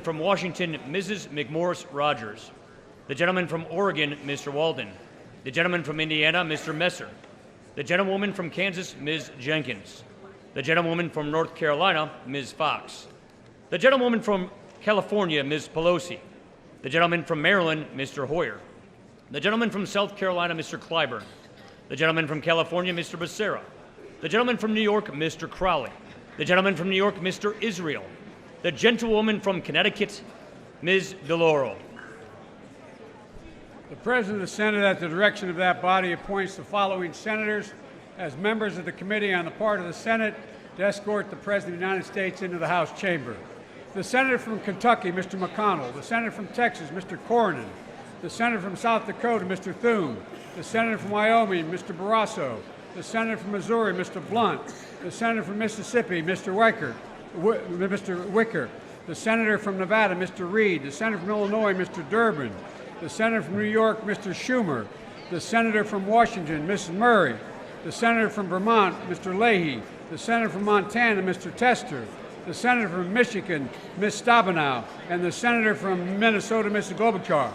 from Washington, Mrs. McMorris Rogers. The gentleman from Oregon, Mr. Walden. The gentleman from Indiana, Mr. Messer. The gentlewoman from Kansas, Ms. Jenkins. The gentlewoman from North Carolina, Ms. Fox. The gentlewoman from California, Ms. Pelosi. The gentleman from Maryland, Mr. Hoyer. The gentleman from South Carolina, Mr. Clyburn. The gentleman from California, Mr. Becerra. The gentleman from New York, Mr. Crowley. The gentleman from New York, Mr. Israel. The gentlewoman from Connecticut, Ms. DeLauro. The President of the Senate, at the direction of that body, appoints the following senators as members of the Committee on the part of the Senate to escort the President of the United States into the House chamber. The Senator from Kentucky, Mr. McConnell. The Senator from Texas, Mr. Cornyn. The Senator from South Dakota, Mr. Thune. The Senator from Wyoming, Mr. Barrasso. The Senator from Missouri, Mr. Blunt. The Senator from Mississippi, Mr. Wicker. The Senator from Nevada, Mr. Reed. The Senator from Illinois, Mr. Durbin. The Senator from New York, Mr. Schumer. The Senator from Washington, Mrs. Murray. The Senator from Vermont, Mr. Leahy. The Senator from Montana, Mr. Tester. The Senator from Michigan, Ms. Stabenow. And the Senator from Minnesota, Mr. Klobuchar.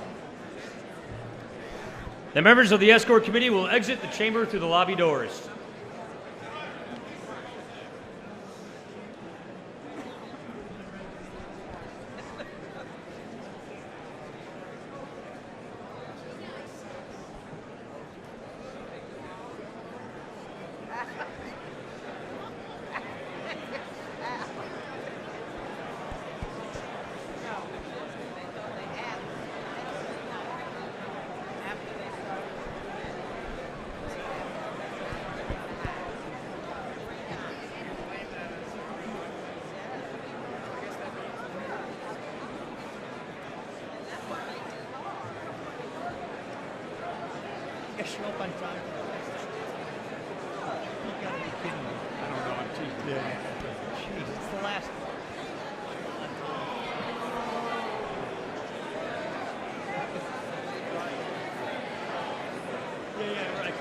The members of the Escort Committee will exit the chamber through the lobby doors. Show up on time. You gotta be kidding me. I don't know. I'm too dead. Jeez, it's the last one. Yeah, right.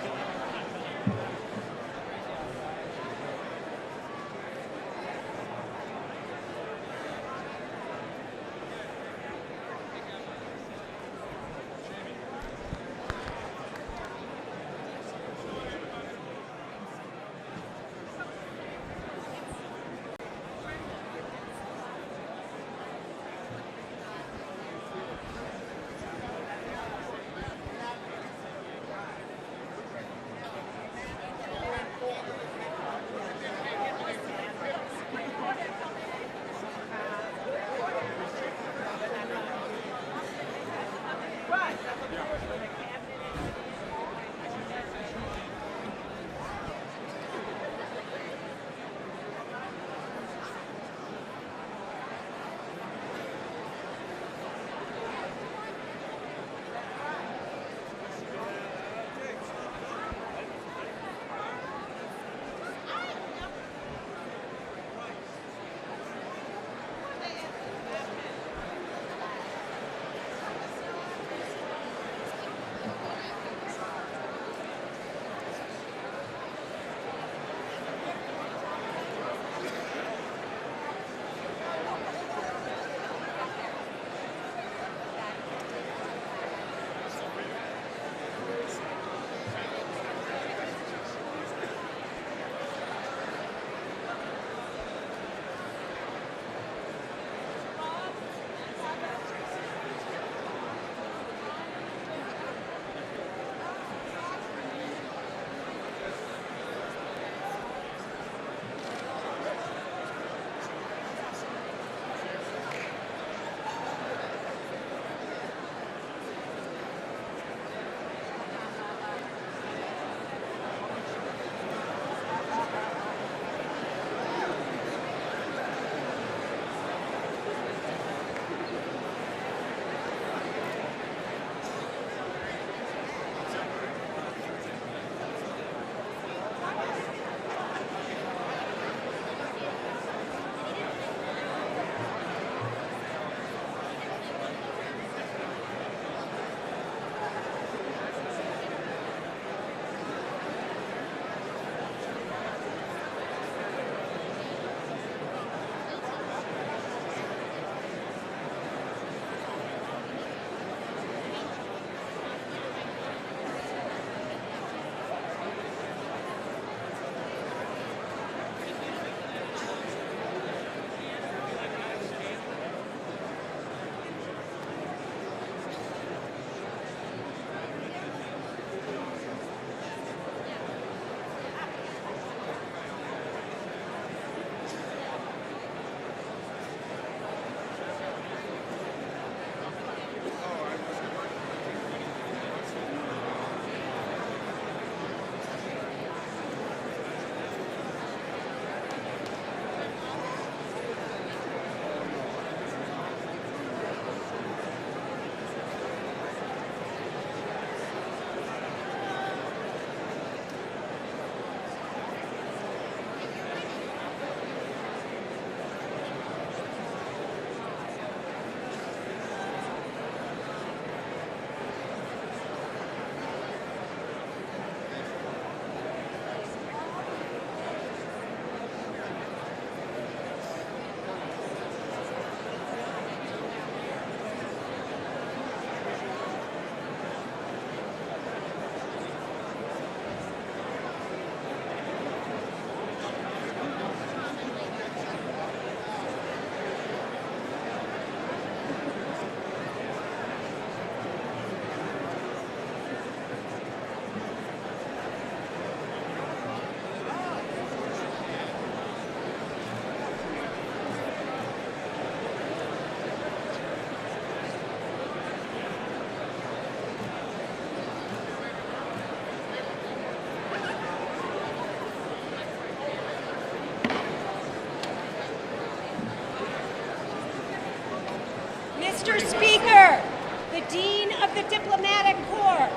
Mr. Speaker, the Dean of the Diplomatic Corps.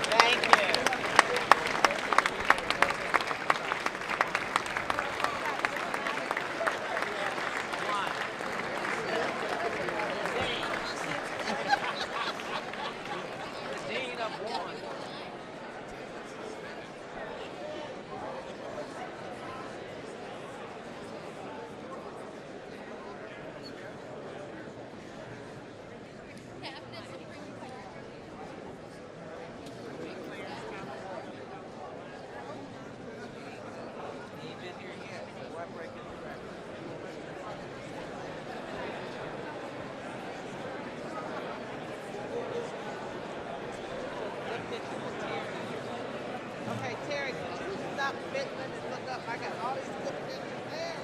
Thank you. The Dean of one. Okay, Terry, could you stop fiddling and look up? I got all these good pictures there.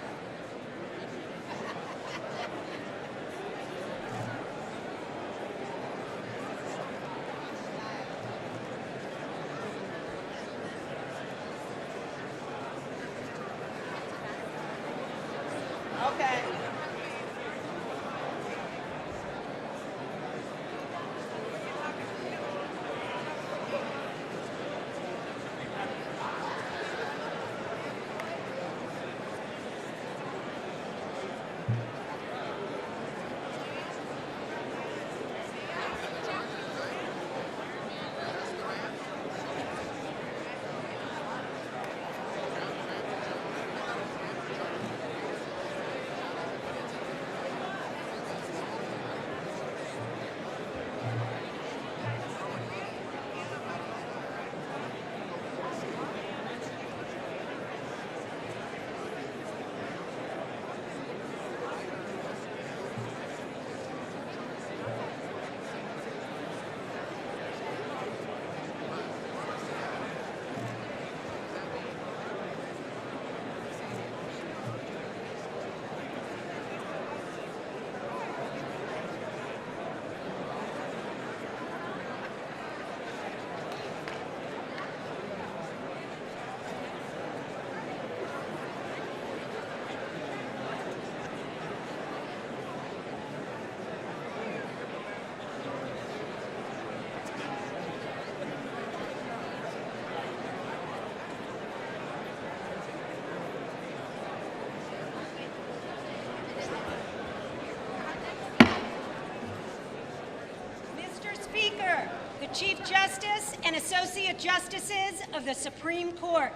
Okay. Mr. Speaker, the Chief Justice and Associate Justices of the Supreme Court.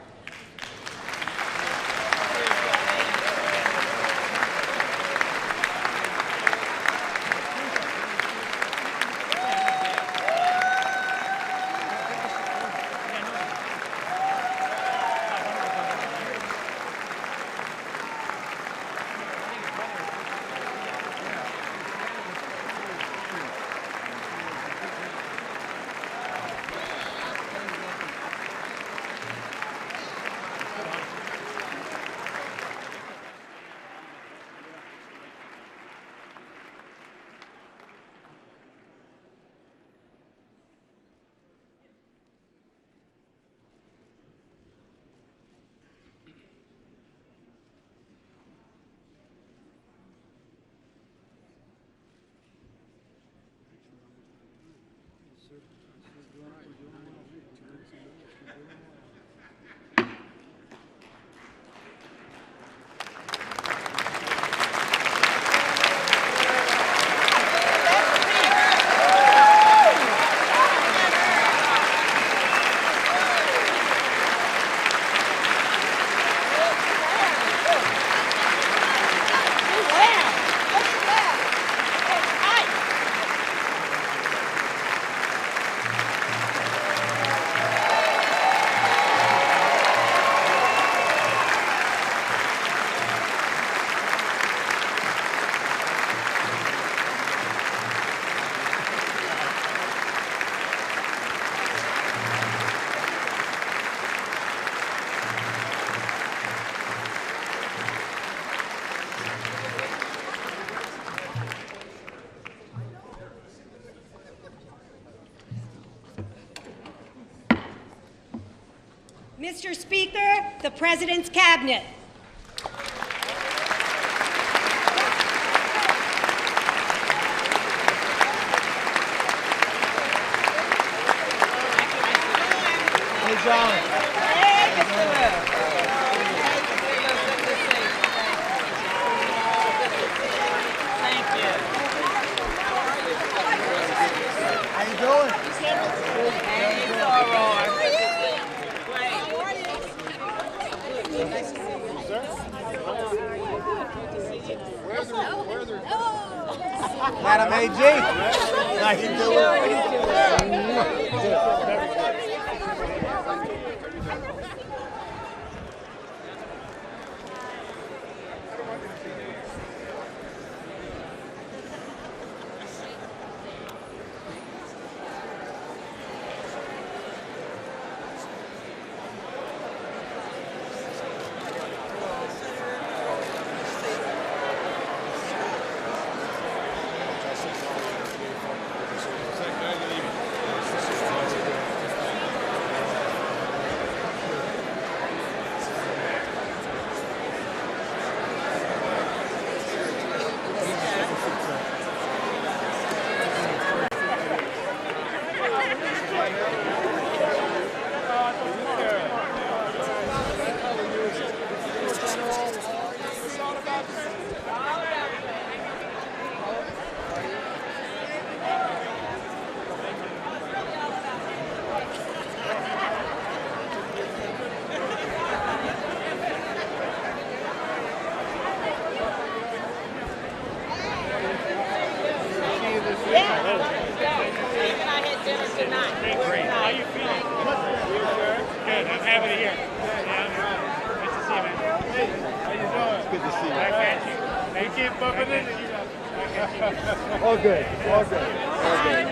Mr. Speaker, the President's Cabinet. Madam AG. Nice to meet you. All good. All good. All good.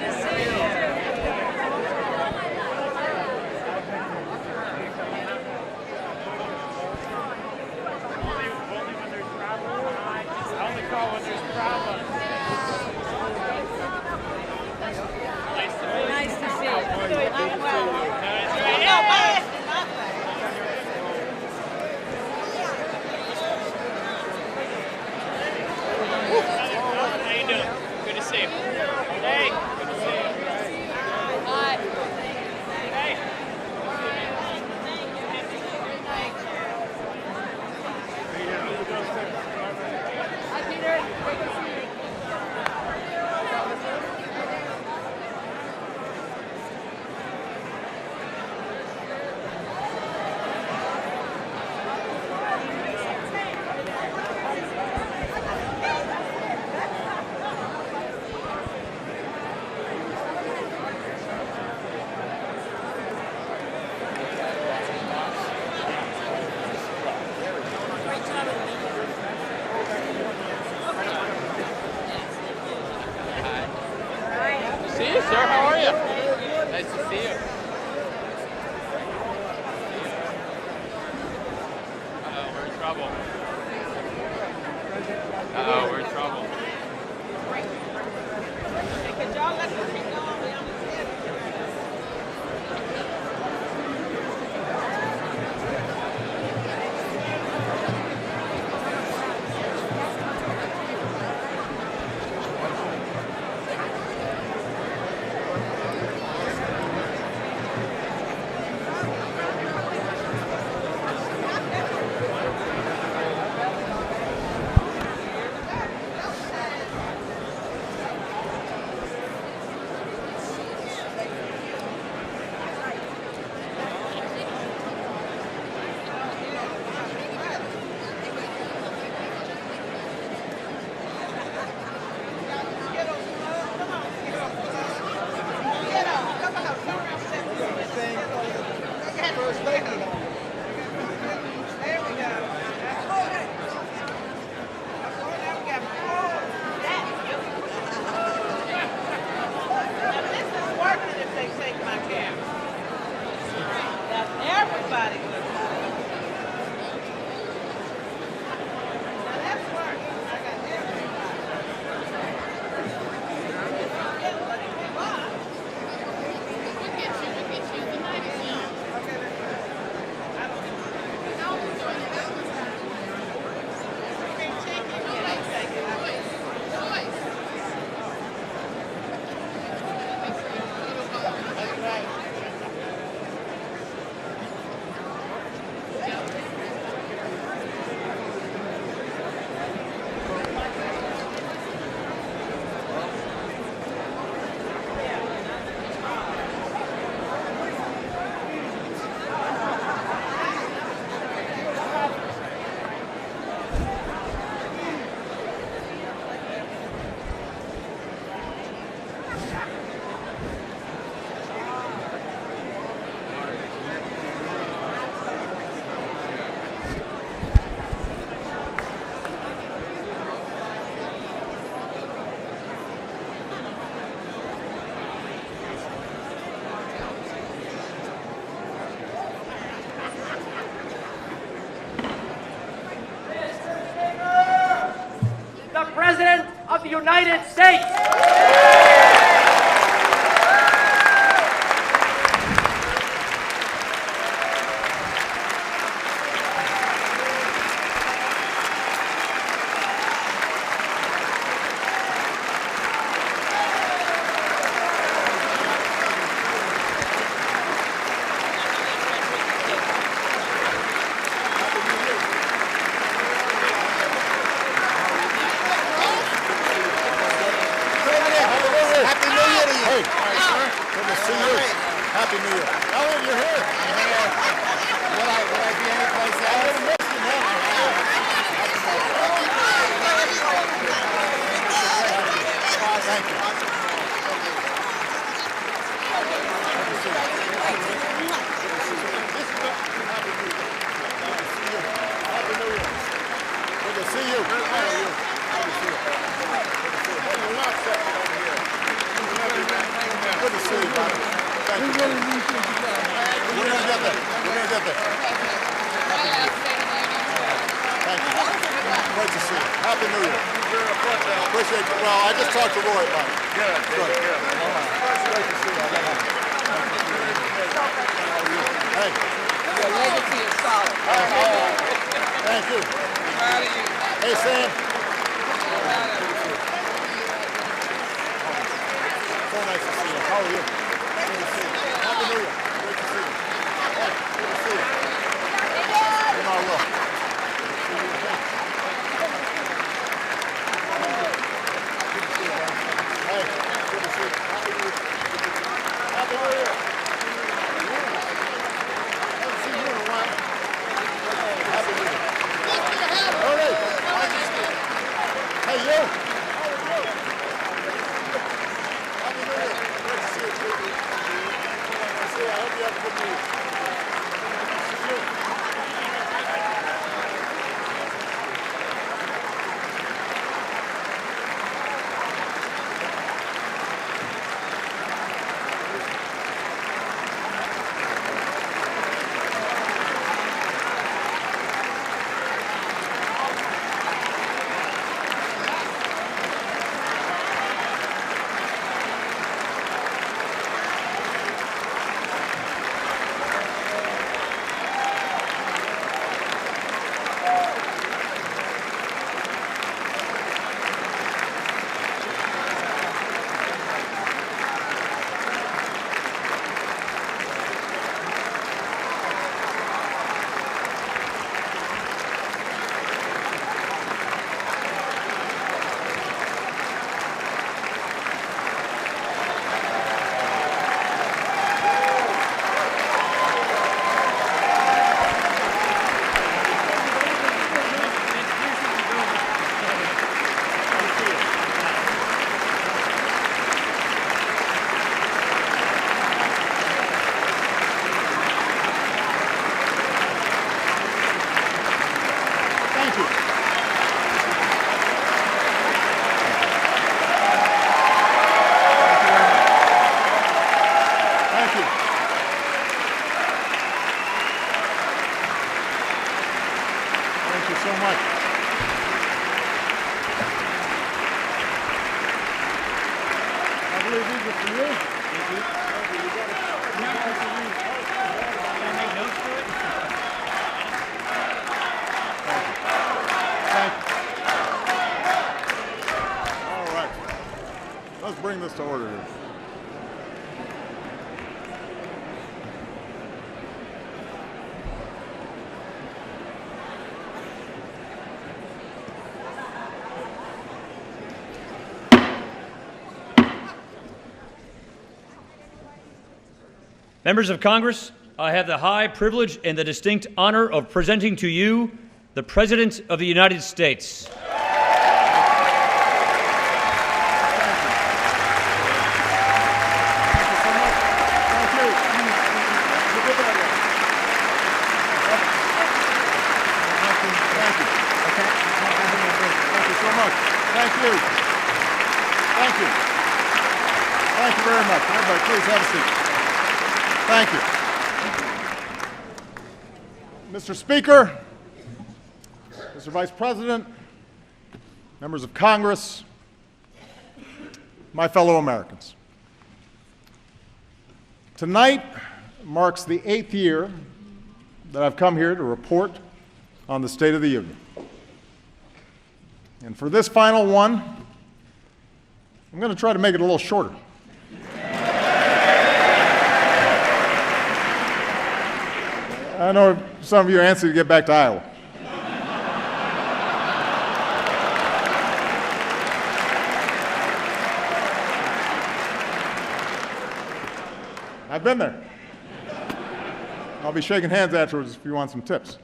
President of the United States. Bring this to order here. Members of Congress, I have the high privilege and the distinct honor of presenting to you the President of the United States. Thank you very much. Everybody, please have a seat. Thank you. Mr. Speaker, Mr. Vice President, members of Congress, my fellow Americans. Tonight marks the 8th year that I've come here to report on the State of the Union. And for this final one, I'm going to try to make it a little shorter. I know some of you are anxious to get back to Iowa. I've been there. I'll be shaking hands afterwards if you want some tips.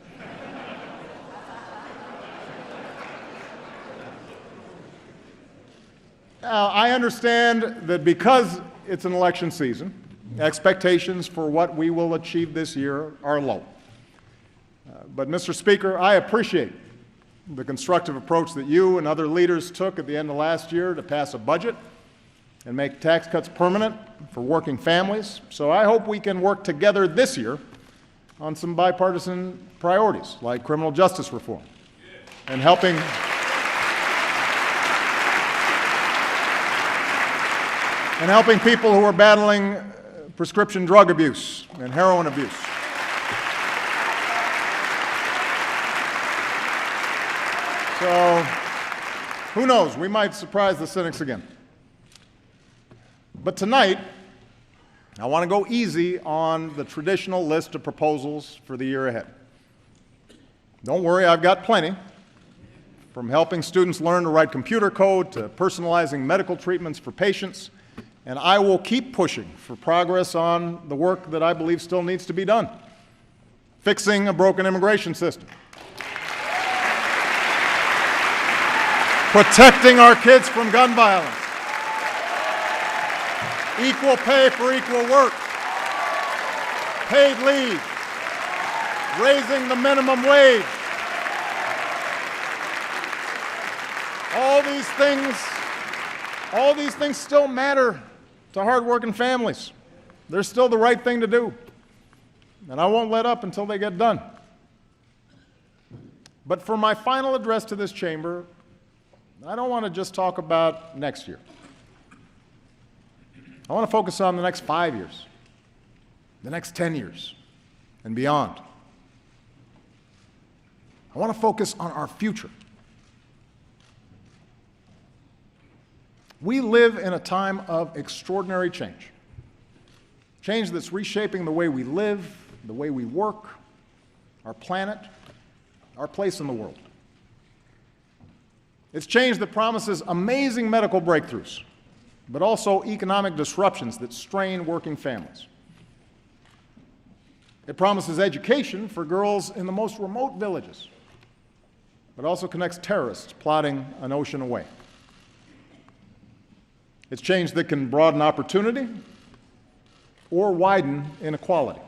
Now, I understand that because it's an election season, expectations for what we will achieve this year are low. But, Mr. Speaker, I appreciate the constructive approach that you and other leaders took at the end of last year to pass a budget and make tax cuts permanent for working families. So I hope we can work together this year on some bipartisan priorities like criminal justice reform and helping people who are battling prescription drug abuse and heroin abuse. So, who knows? We might surprise the cynics again. But tonight, I want to go easy on the traditional list of proposals for the year ahead. Don't worry, I've got plenty. From helping students learn to write computer code to personalizing medical treatments for patients. And I will keep pushing for progress on the work that I believe still needs to be done. Fixing a broken immigration system. Protecting our kids from gun violence. Equal pay for equal work. Paid leave. Raising the minimum wage. All these things still matter to hardworking families. They're still the right thing to do. And I won't let up until they get done. But for my final address to this chamber, I don't want to just talk about next year. I want to focus on the next 5 years, the next 10 years, and beyond. I want to focus on our future. We live in a time of extraordinary change. Change that's reshaping the way we live, the way we work, our planet, our place in the world. It's change that promises amazing medical breakthroughs, but also economic disruptions that strain working families. It promises education for girls in the most remote villages, but also connects terrorists plotting an ocean away. It's change that can broaden opportunity or widen inequality.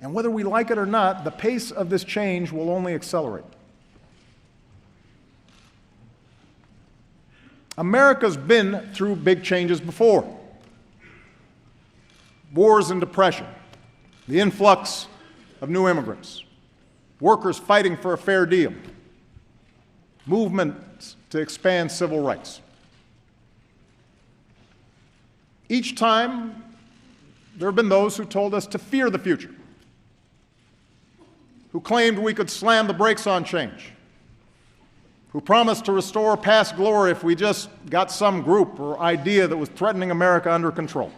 And whether we like it or not, the pace of this change will only accelerate. America's been through big changes before. Wars and depression, the influx of new immigrants, workers fighting for a fair deal, movements to expand civil rights. Each time, there have been those who told us to fear the future, who claimed we could slam the brakes on change, who promised to restore past glory if we just got some group or idea that was threatening America under control.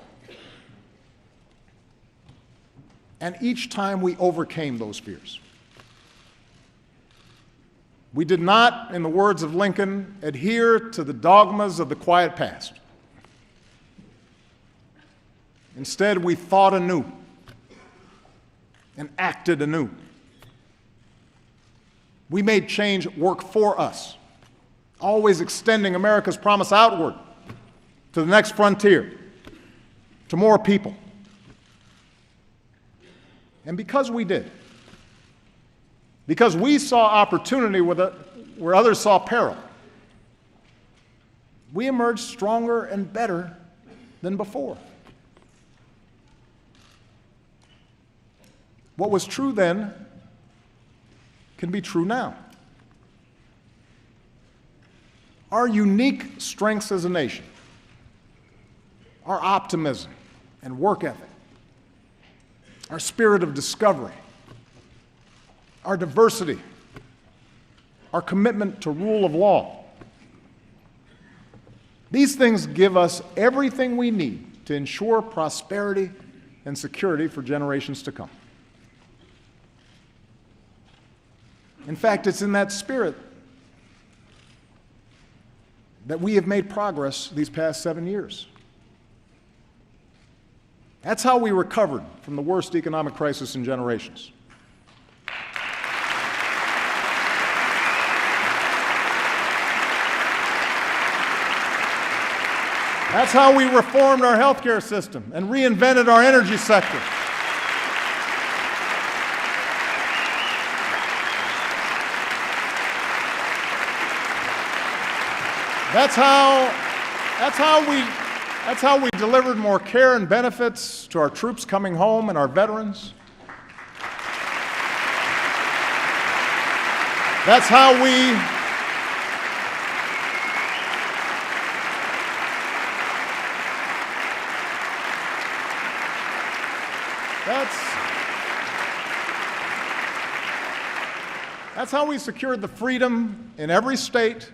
And each time we overcame those fears. We did not, in the words of Lincoln, adhere to the dogmas of the quiet past. Instead, we thought anew and acted anew. We made change work for us, always extending America's promise outward to the next frontier, to more people. And because we did, because we saw opportunity where others saw peril, we emerged stronger and better than before. What was true then can be true now. our unique strengths as a nation, our optimism and work ethic, our spirit of discovery, our diversity, our commitment to rule of law. These things give us everything we need to ensure prosperity and security for generations to come. In fact, it's in that spirit that we have made progress these past 7 years. That's how we recovered from the worst economic crisis in generations. That's how we reformed our healthcare system and reinvented our energy sector. That's how we delivered more care and benefits to our troops coming home and our veterans. That's how we That's how we secured the freedom in every state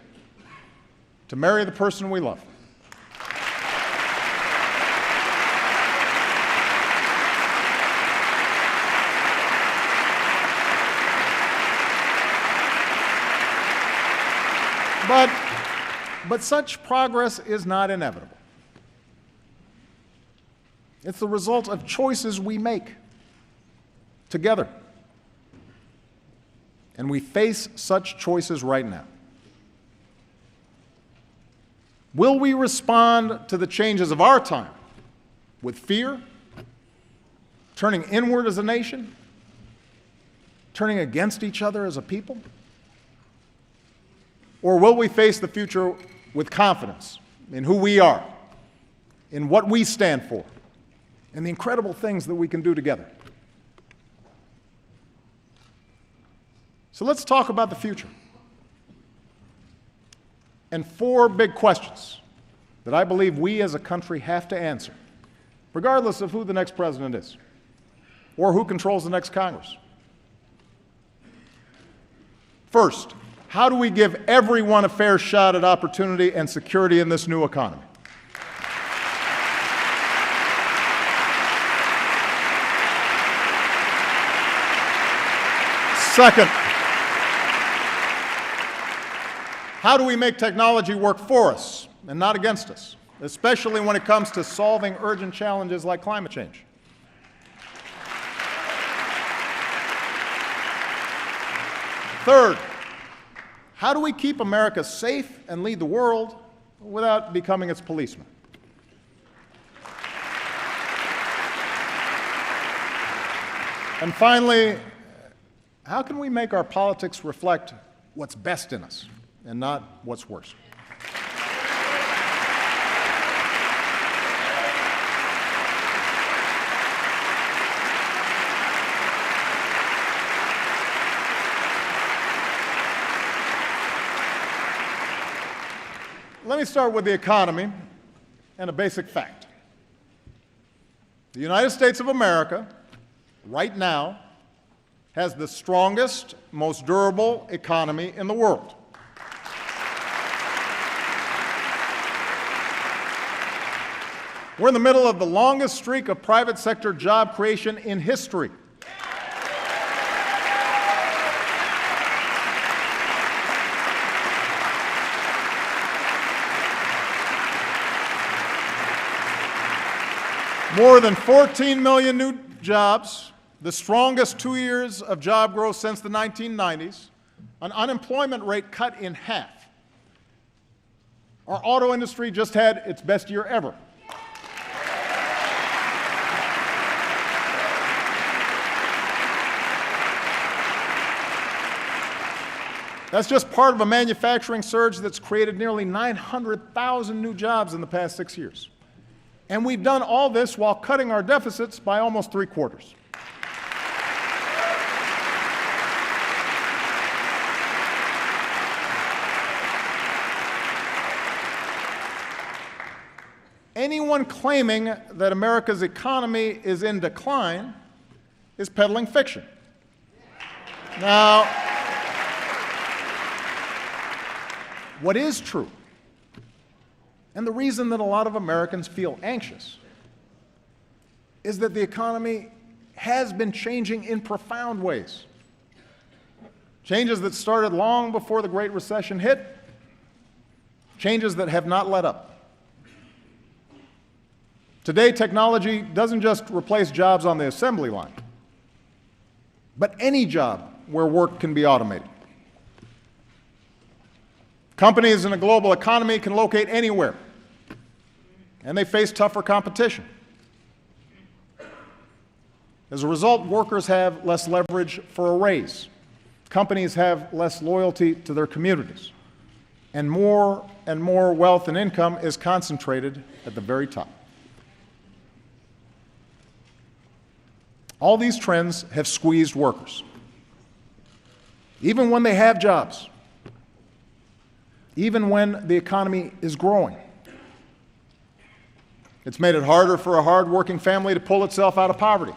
to marry the person we love. But such progress is not inevitable. It's the result of choices we make together. And we face such choices right now. Will we respond to the changes of our time with fear, turning inward as a nation, turning against each other as a people? Or will we face the future with confidence in who we are, in what we stand for, and the incredible things that we can do together? So let's talk about the future. And 4 big questions that I believe we as a country have to answer, regardless of who the next president is or who controls the next Congress. First, how do we give everyone a fair shot at opportunity and security in this new economy? Second, how do we make technology work for us and not against us, especially when it comes to solving urgent challenges like climate change? Third, how do we keep America safe and lead the world without becoming its policeman? And finally, how can we make our politics reflect what's best in us and not what's worse? Let me start with the economy and a basic fact. The United States of America, right now, has the strongest, most durable economy in the world. We're in the middle of the longest streak of private sector job creation in history. More than 14 million new jobs, the strongest 2 years of job growth since the 1990s, an unemployment rate cut in half. Our auto industry just had its best year ever. That's just part of a manufacturing surge that's created nearly 900,000 new jobs in the past 6 years. And we've done all this while cutting our deficits by almost 3/4. Anyone claiming that America's economy is in decline is peddling fiction. Now, what is true, and the reason that a lot of Americans feel anxious, is that the economy has been changing in profound ways. Changes that started long before the Great Recession hit, changes that have not let up. Today, technology doesn't just replace jobs on the assembly line, but any job where work can be automated. Companies in a global economy can locate anywhere, and they face tougher competition. As a result, workers have less leverage for a raise. Companies have less loyalty to their communities. And more wealth and income is concentrated at the very top. All these trends have squeezed workers. Even when they have jobs, even when the economy is growing. It's made it harder for a hard-working family to pull itself out of poverty,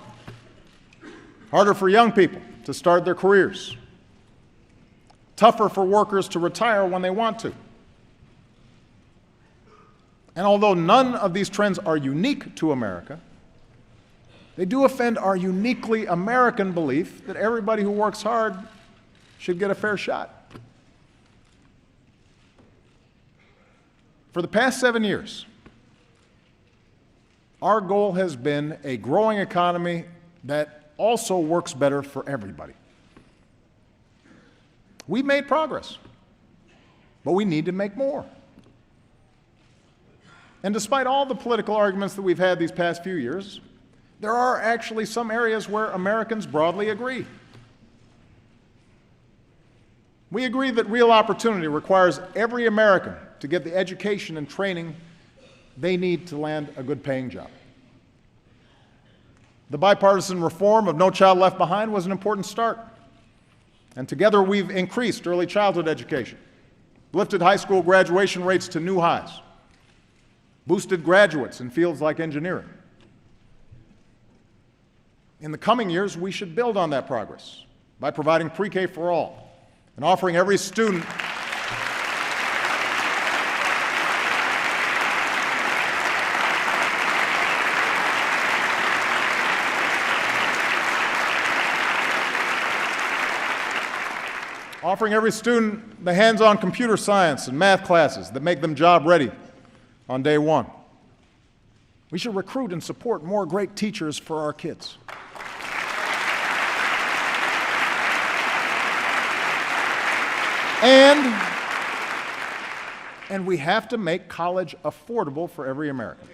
harder for young people to start their careers, tougher for workers to retire when they want to. And although none of these trends are unique to America, they do offend our uniquely American belief that everybody who works hard should get a fair shot. For the past 7 years, our goal has been a growing economy that also works better for everybody. We've made progress, but we need to make more. And despite all the political arguments that we've had these past few years, there are actually some areas where Americans broadly agree. We agree that real opportunity requires every American to get the education and training they need to land a good-paying job. The bipartisan reform of No Child Left Behind was an important start. And together we've increased early childhood education, lifted high school graduation rates to new highs, boosted graduates in fields like engineering. In the coming years, we should build on that progress by providing pre-K for all and offering every student the hands-on computer science and math classes that make them job ready on day one. We should recruit and support more great teachers for our kids. And we have to make college affordable for every American.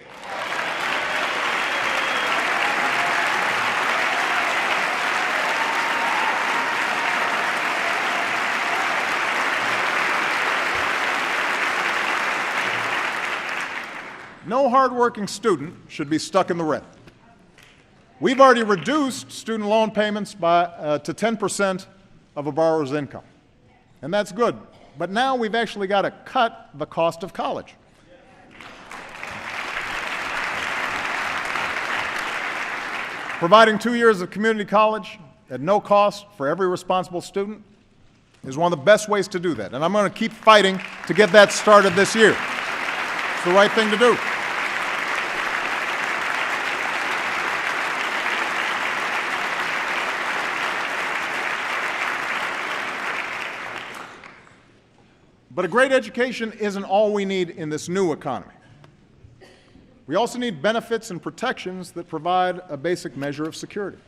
No hardworking student should be stuck in the red. We've already reduced student loan payments to 10% of a borrower's income. And that's good. But now we've actually got to cut the cost of college. Providing 2 years of community college at no cost for every responsible student is one of the best ways to do that. And I'm going to keep fighting to get that started this year. It's the right thing to do. But a great education isn't all we need in this new economy. We also need benefits and protections that provide a basic measure of security.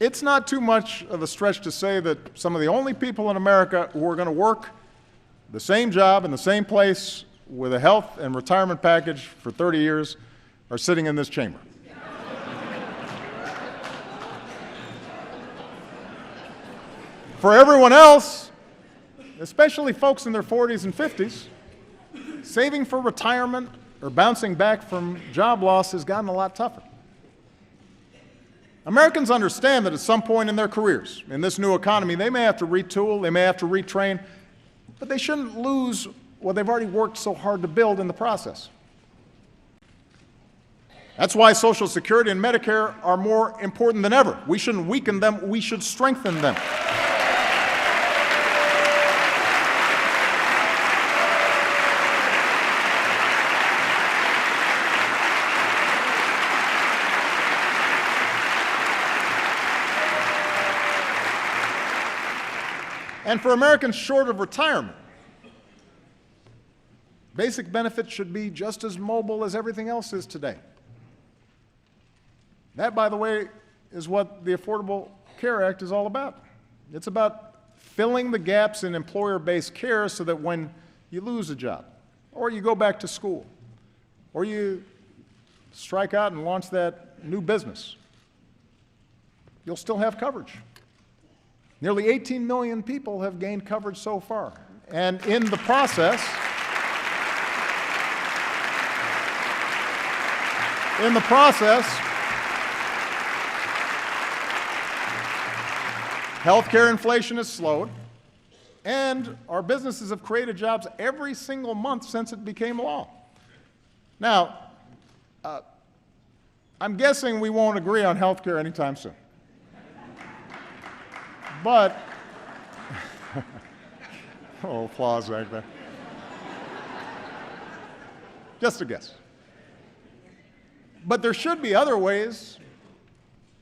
It's not too much of a stretch to say that some of the only people in America who are going to work the same job in the same place with a health and retirement package for 30 years are sitting in this chamber. For everyone else, especially folks in their 40s and 50s, saving for retirement or bouncing back from job loss has gotten a lot tougher. Americans understand that at some point in their careers, in this new economy, they may have to retool, they may have to retrain, but they shouldn't lose what they've already worked so hard to build in the process. That's why Social Security and Medicare are more important than ever. We shouldn't weaken them, we should strengthen them. And for Americans short of retirement, basic benefits should be just as mobile as everything else is today. That, by the way, is what the Affordable Care Act is all about. It's about filling the gaps in employer-based care so that when you lose a job, or you go back to school, or you strike out and launch that new business, you'll still have coverage. Nearly 18 million people have gained coverage so far. And in the process, healthcare inflation has slowed, and our businesses have created jobs every single month since it became law. Now, I'm guessing we won't agree on healthcare anytime soon. But, oh, applause back there. Just a guess. But there should be other ways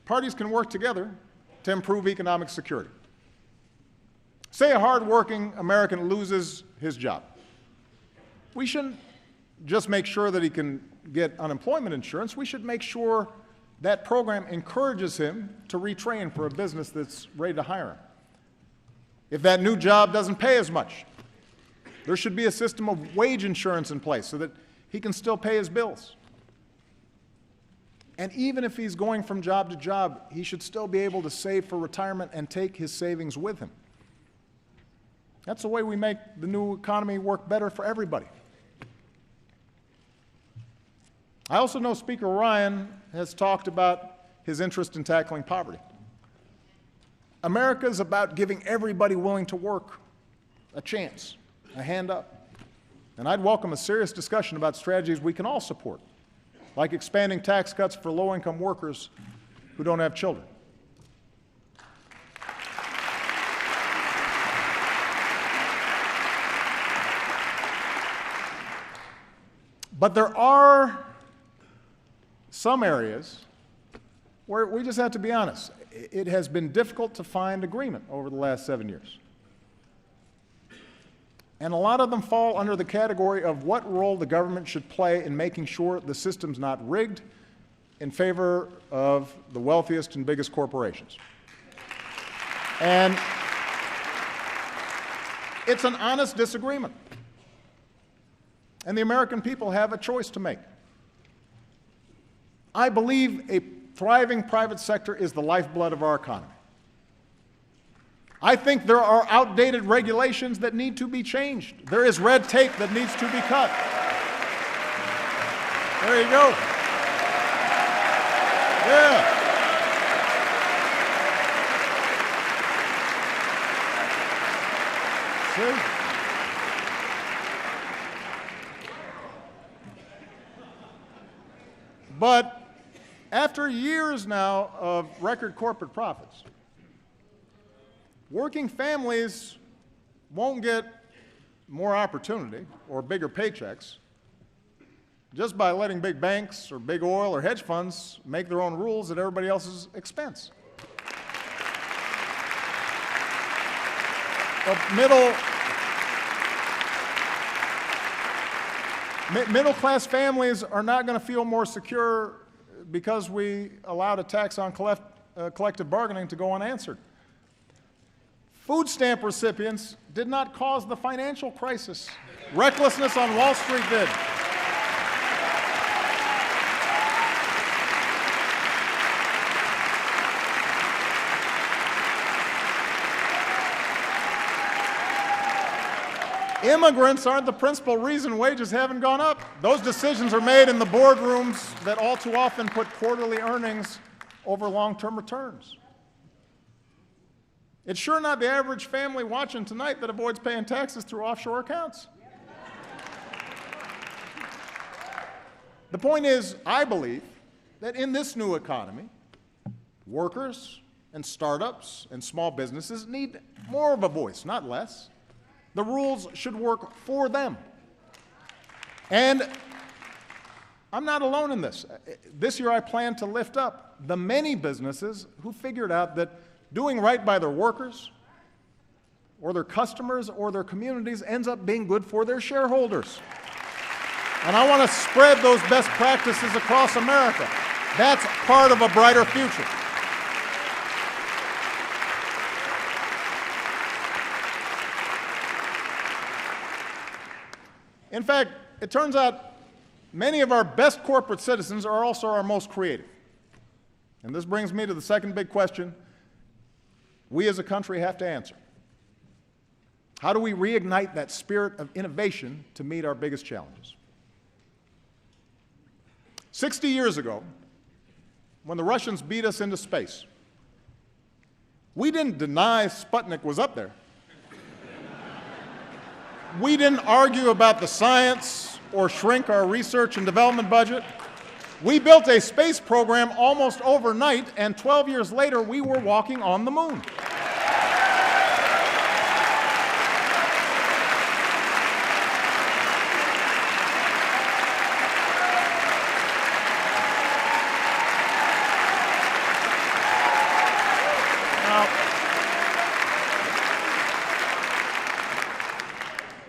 parties can work together to improve economic security. Say a hardworking American loses his job. We shouldn't just make sure that he can get unemployment insurance. We should make sure that program encourages him to retrain for a business that's ready to hire him. If that new job doesn't pay as much, there should be a system of wage insurance in place so that he can still pay his bills. And even if he's going from job to job, he should still be able to save for retirement and take his savings with him. That's the way we make the new economy work better for everybody. I also know Speaker Ryan has talked about his interest in tackling poverty. America is about giving everybody willing to work a chance, a hand up. And I'd welcome a serious discussion about strategies we can all support, like expanding tax cuts for low-income workers who don't have children. But there are some areas where we just have to be honest. It has been difficult to find agreement over the last 7 years. And a lot of them fall under the category of what role the government should play in making sure the system's not rigged in favor of the wealthiest and biggest corporations. And it's an honest disagreement. And the American people have a choice to make. I believe a thriving private sector is the lifeblood of our economy. I think there are outdated regulations that need to be changed. There is red tape that needs to be cut. There you go. Yeah. See? But after years now of record corporate profits, working families won't get more opportunity or bigger paychecks just by letting big banks or big oil or hedge funds make their own rules at everybody else's expense. Middle-class families are not going to feel more secure because we allowed a tax on collective bargaining to go unanswered. Food stamp recipients did not cause the financial crisis. Recklessness on Wall Street did. Immigrants aren't the principal reason wages haven't gone up. Those decisions are made in the boardrooms that all too often put quarterly earnings over long-term returns. It's sure not the average family watching tonight that avoids paying taxes through offshore accounts. The point is, I believe that in this new economy, workers and startups and small businesses need more of a voice, not less. The rules should work for them. And I'm not alone in this. This year I plan to lift up the many businesses who figured out that doing right by their workers or their customers or their communities ends up being good for their shareholders. And I want to spread those best practices across America. That's part of a brighter future. In fact, it turns out many of our best corporate citizens are also our most creative. And this brings me to the second big question we as a country have to answer. How do we reignite that spirit of innovation to meet our biggest challenges? 60 years ago, when the Russians beat us into space, we didn't deny Sputnik was up there. We didn't argue about the science or shrink our research and development budget. We built a space program almost overnight, and 12 years later, we were walking on the moon.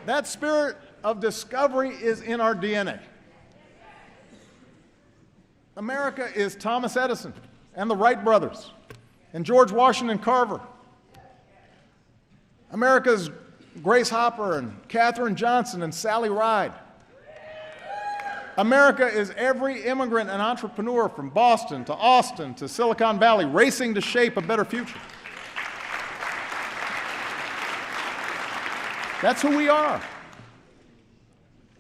That spirit of discovery is in our DNA. America is Thomas Edison and the Wright brothers and George Washington Carver. America is Grace Hopper and Katherine Johnson and Sally Ride. America is every immigrant and entrepreneur from Boston to Austin to Silicon Valley racing to shape a better future. That's who we are.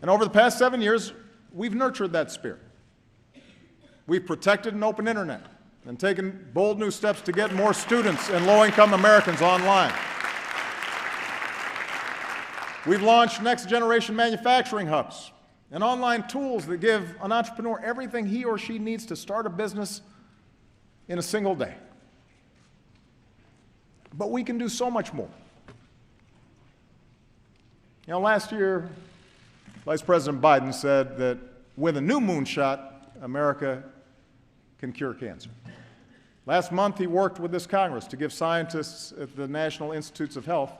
And over the past 7 years, we've nurtured that spirit. We've protected an open internet and taken bold new steps to get more students and low-income Americans online. We've launched next-generation manufacturing hubs and online tools that give an entrepreneur everything he or she needs to start a business in a single day. But we can do so much more. You know, last year, Vice President Biden said that with a new moonshot, America can cure cancer. Last month, he worked with this Congress to give scientists at the National Institutes of Health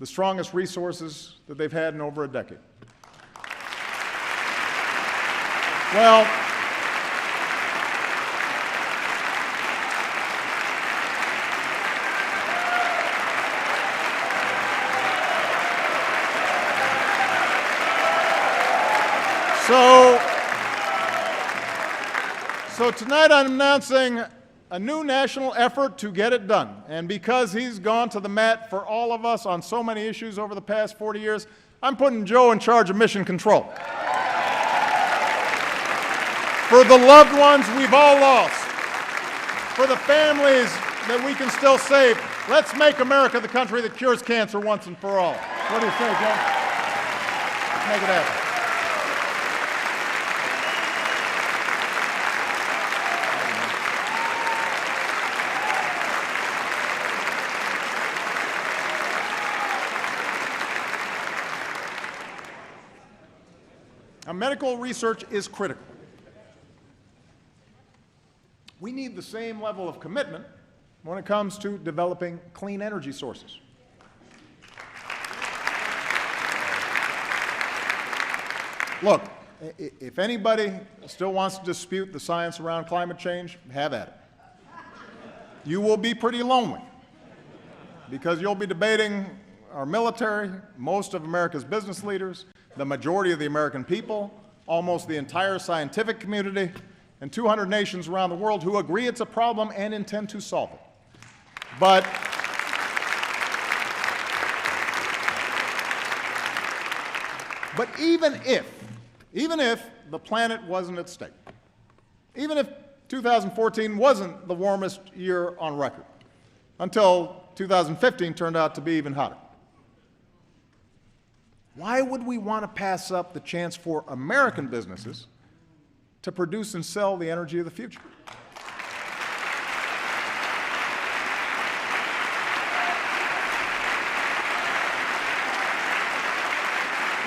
the strongest resources that they've had in over a decade. Well, So tonight I'm announcing a new national effort to get it done. And because he's gone to the mat for all of us on so many issues over the past 40 years, I'm putting Joe in charge of mission control. For the loved ones we've all lost, for the families that we can still save, let's make America the country that cures cancer once and for all. What do you say, Joe? Let's make it happen. Now, medical research is critical. We need the same level of commitment when it comes to developing clean energy sources. Look, if anybody still wants to dispute the science around climate change, have at it. You will be pretty lonely because you'll be debating our military, most of America's business leaders, the majority of the American people, almost the entire scientific community, and 200 nations around the world who agree it's a problem and intend to solve it. But even if the planet wasn't at stake, even if 2014 wasn't the warmest year on record, until 2015 turned out to be even hotter, why would we want to pass up the chance for American businesses to produce and sell the energy of the future.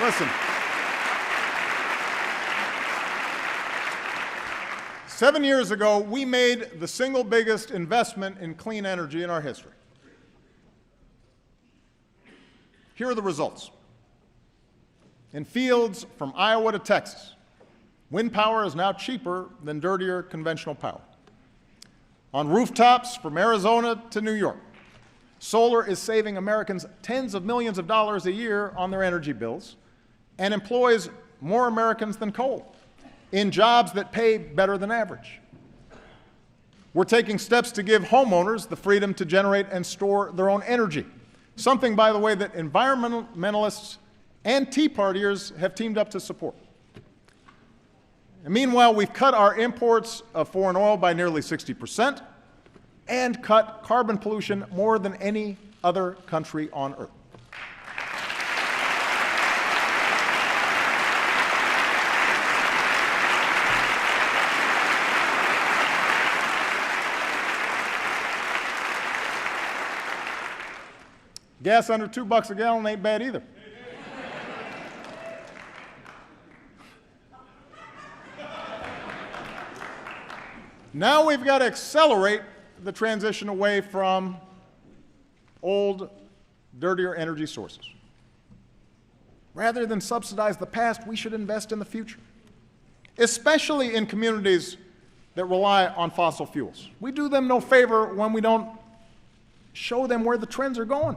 Listen, 7 years ago, we made the single biggest investment in clean energy in our history. Here are the results. In fields from Iowa to Texas, wind power is now cheaper than dirtier conventional power. On rooftops from Arizona to New York, solar is saving Americans tens of millions of dollars a year on their energy bills and employs more Americans than coal in jobs that pay better than average. We're taking steps to give homeowners the freedom to generate and store their own energy, something, by the way, that environmentalists and Tea Partiers have teamed up to support. And meanwhile, we've cut our imports of foreign oil by nearly 60% and cut carbon pollution more than any other country on earth. Gas under $2 a gallon ain't bad either. Now we've got to accelerate the transition away from old, dirtier energy sources. Rather than subsidize the past, we should invest in the future, especially in communities that rely on fossil fuels. We do them no favor when we don't show them where the trends are going.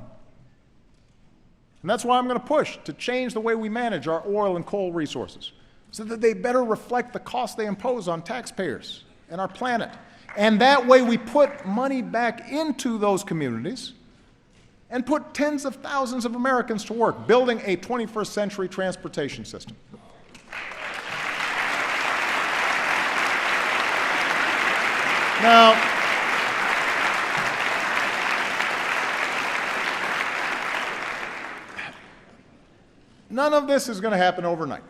And that's why I'm going to push to change the way we manage our oil and coal resources so that they better reflect the cost they impose on taxpayers and our planet. And that way we put money back into those communities and put tens of thousands of Americans to work building a 21st century transportation system. Now, none of this is going to happen overnight.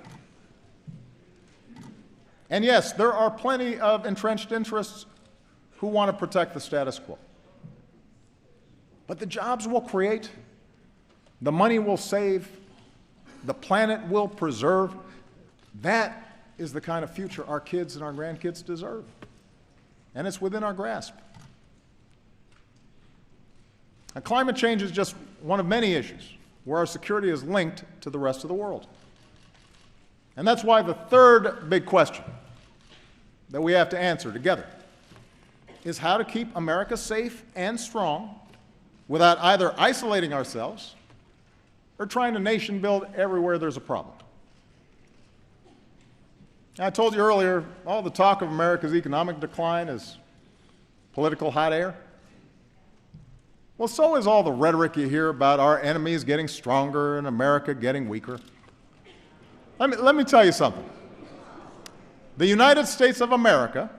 And yes, there are plenty of entrenched interests who want to protect the status quo. But the jobs we'll create, the money we'll save, the planet we'll preserve, that is the kind of future our kids and our grandkids deserve. And it's within our grasp. Now, climate change is just one of many issues where our security is linked to the rest of the world. And that's why the third big question that we have to answer together is how to keep America safe and strong without either isolating ourselves or trying to nation build everywhere there's a problem. I told you earlier, all the talk of America's economic decline is political hot air. Well, so is all the rhetoric you hear about our enemies getting stronger and America getting weaker. Let me tell you something. The United States of America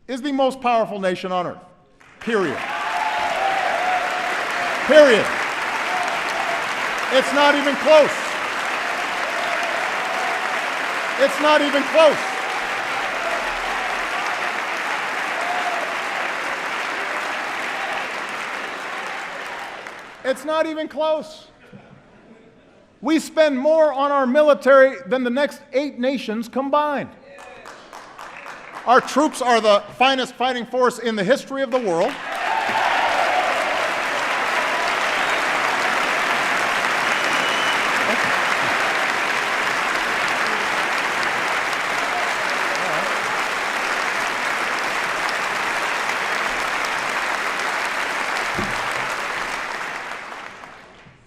is the most powerful nation on earth. Period. Period. It's not even close. It's not even close. It's not even close. We spend more on our military than the next 8 nations combined. Our troops are the finest fighting force in the history of the world.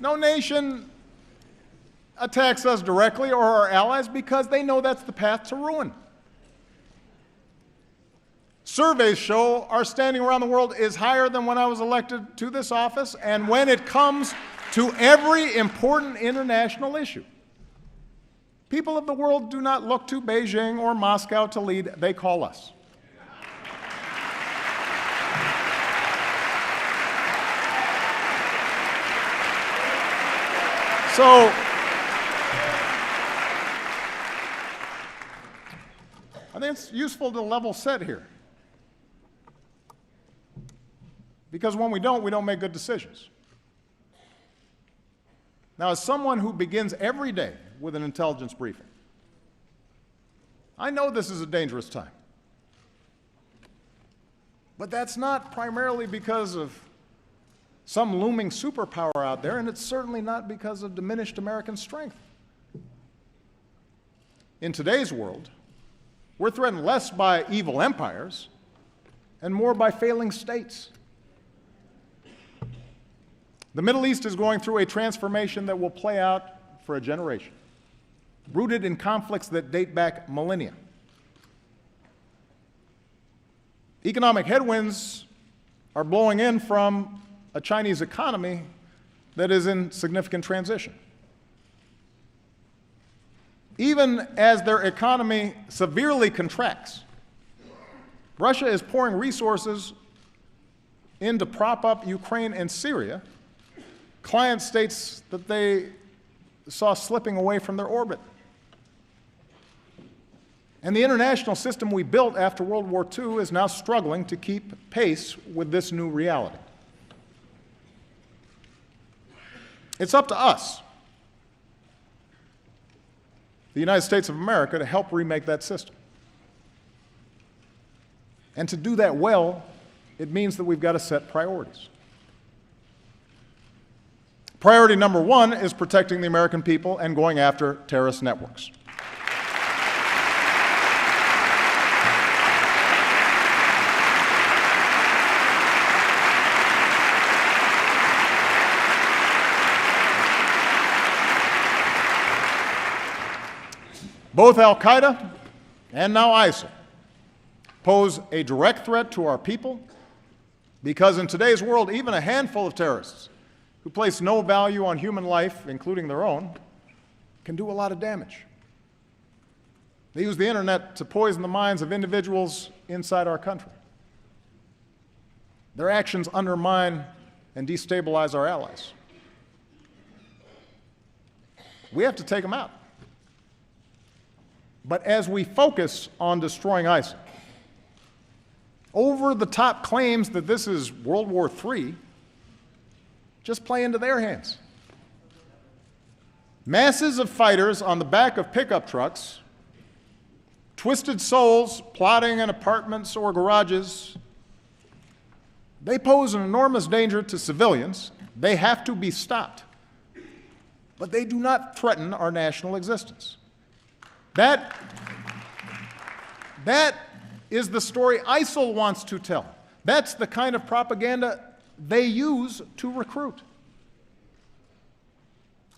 No nation attacks us directly or our allies because they know that's the path to ruin. Surveys show our standing around the world is higher than when I was elected to this office, and when it comes to every important international issue. People of the world do not look to Beijing or Moscow to lead, they call us. So, I think it's useful to level set here. Because when we don't make good decisions. Now, as someone who begins every day with an intelligence briefing, I know this is a dangerous time. But that's not primarily because of some looming superpower out there, and it's certainly not because of diminished American strength. In today's world, we're threatened less by evil empires and more by failing states. The Middle East is going through a transformation that will play out for a generation, rooted in conflicts that date back millennia. Economic headwinds are blowing in from a Chinese economy that is in significant transition. Even as their economy severely contracts, Russia is pouring resources in to prop up Ukraine and Syria, client states that they saw slipping away from their orbit. And the international system we built after World War II is now struggling to keep pace with this new reality. It's up to us, the United States of America, to help remake that system. And to do that well, it means that we've got to set priorities. Priority number one is protecting the American people and going after terrorist networks. Both al-Qaeda and now ISIL pose a direct threat to our people because in today's world, even a handful of terrorists who place no value on human life, including their own, can do a lot of damage. They use the internet to poison the minds of individuals inside our country. Their actions undermine and destabilize our allies. We have to take them out. But as we focus on destroying ISIL, over-the-top claims that this is World War III just play into their hands. Masses of fighters on the back of pickup trucks, twisted souls plotting in apartments or garages, they pose an enormous danger to civilians. They have to be stopped. But they do not threaten our national existence. That is the story ISIL wants to tell. That's the kind of propaganda they use to recruit.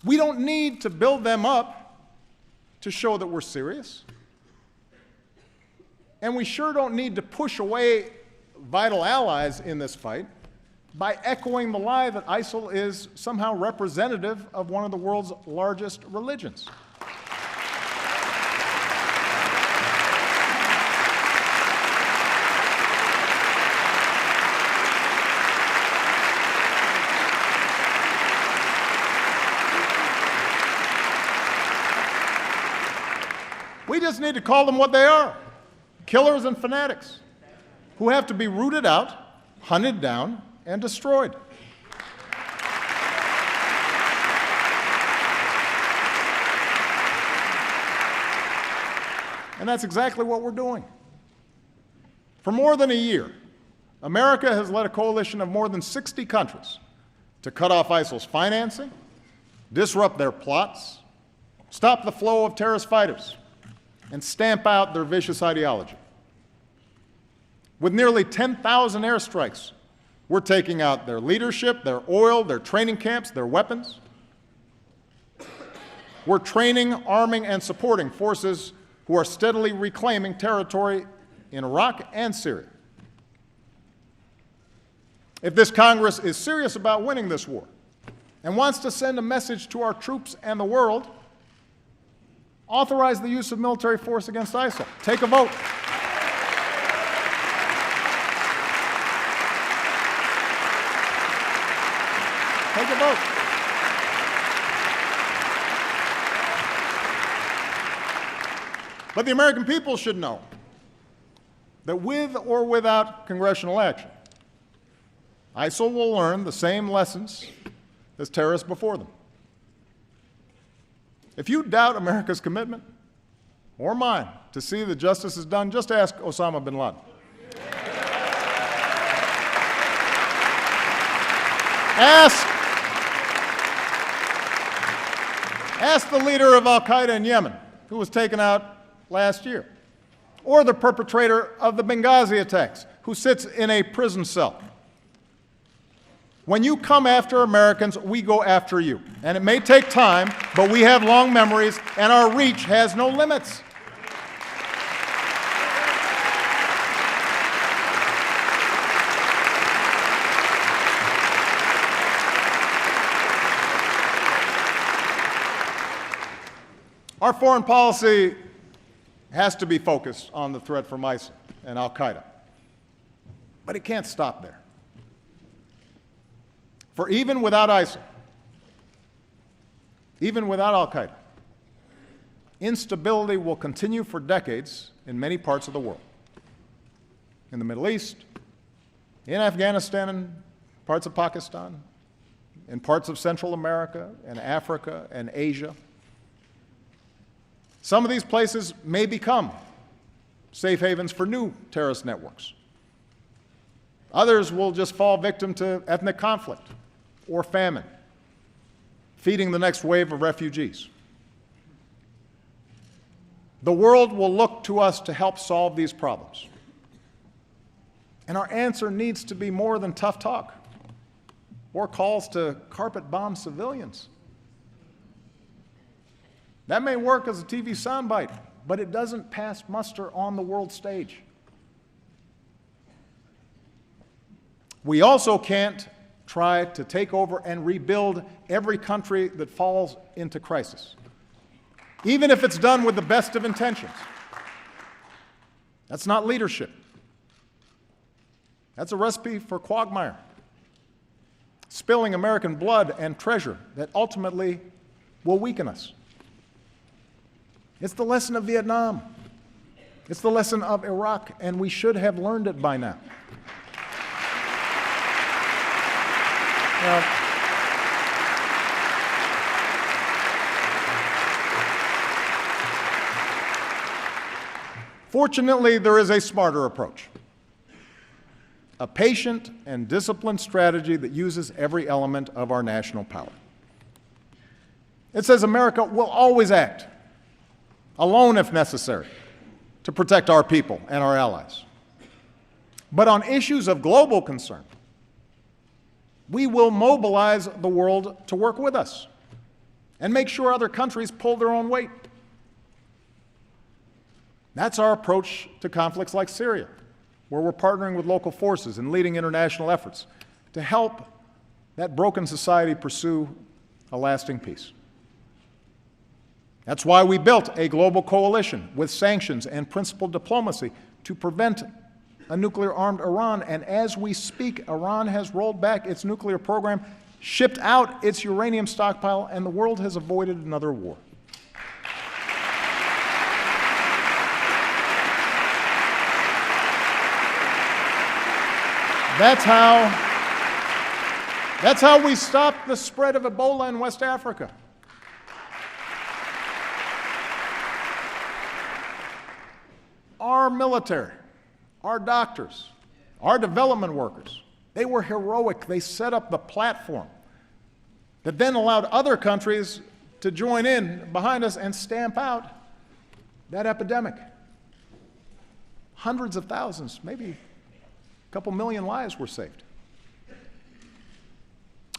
We don't need to build them up to show that we're serious. And we sure don't need to push away vital allies in this fight by echoing the lie that ISIL is somehow representative of one of the world's largest religions. We just need to call them what they are, killers and fanatics who have to be rooted out, hunted down, and destroyed. And that's exactly what we're doing. For more than a year, America has led a coalition of more than 60 countries to cut off ISIL's financing, disrupt their plots, stop the flow of terrorist fighters, and stamp out their vicious ideology. With nearly 10,000 airstrikes, we're taking out their leadership, their oil, their training camps, their weapons. We're training, arming, and supporting forces who are steadily reclaiming territory in Iraq and Syria. If this Congress is serious about winning this war and wants to send a message to our troops and the world, authorize the use of military force against ISIL. Take a vote. Take a vote. But the American people should know that with or without congressional action, ISIL will learn the same lessons as terrorists before them. If you doubt America's commitment, or mine, to see that justice is done, just ask Osama bin Laden. Ask the leader of al-Qaeda in Yemen, who was taken out last year, or the perpetrator of the Benghazi attacks, who sits in a prison cell. When you come after Americans, we go after you. And it may take time, but we have long memories, and our reach has no limits. Our foreign policy has to be focused on the threat from ISIL and al-Qaeda. But it can't stop there. For even without ISIL, even without al-Qaeda, instability will continue for decades in many parts of the world. In the Middle East, in Afghanistan and parts of Pakistan, in parts of Central America and Africa and Asia. Some of these places may become safe havens for new terrorist networks. Others will just fall victim to ethnic conflict or famine, feeding the next wave of refugees. The world will look to us to help solve these problems. And our answer needs to be more than tough talk or calls to carpet bomb civilians. That may work as a TV soundbite, but it doesn't pass muster on the world stage. We also can't try to take over and rebuild every country that falls into crisis, even if it's done with the best of intentions. That's not leadership. That's a recipe for quagmire, spilling American blood and treasure that ultimately will weaken us. It's the lesson of Vietnam. It's the lesson of Iraq, and we should have learned it by now. Fortunately, there is a smarter approach, a patient and disciplined strategy that uses every element of our national power. It says America will always act, alone if necessary, to protect our people and our allies. But on issues of global concern, we will mobilize the world to work with us and make sure other countries pull their own weight. That's our approach to conflicts like Syria, where we're partnering with local forces and leading international efforts to help that broken society pursue a lasting peace. That's why we built a global coalition with sanctions and principled diplomacy to prevent a nuclear-armed Iran. And as we speak, Iran has rolled back its nuclear program, shipped out its uranium stockpile, and the world has avoided another war. That's how we stopped the spread of Ebola in West Africa. Our military, our doctors, our development workers, they were heroic. They set up the platform that then allowed other countries to join in behind us and stamp out that epidemic. Hundreds of thousands, maybe a couple million lives were saved.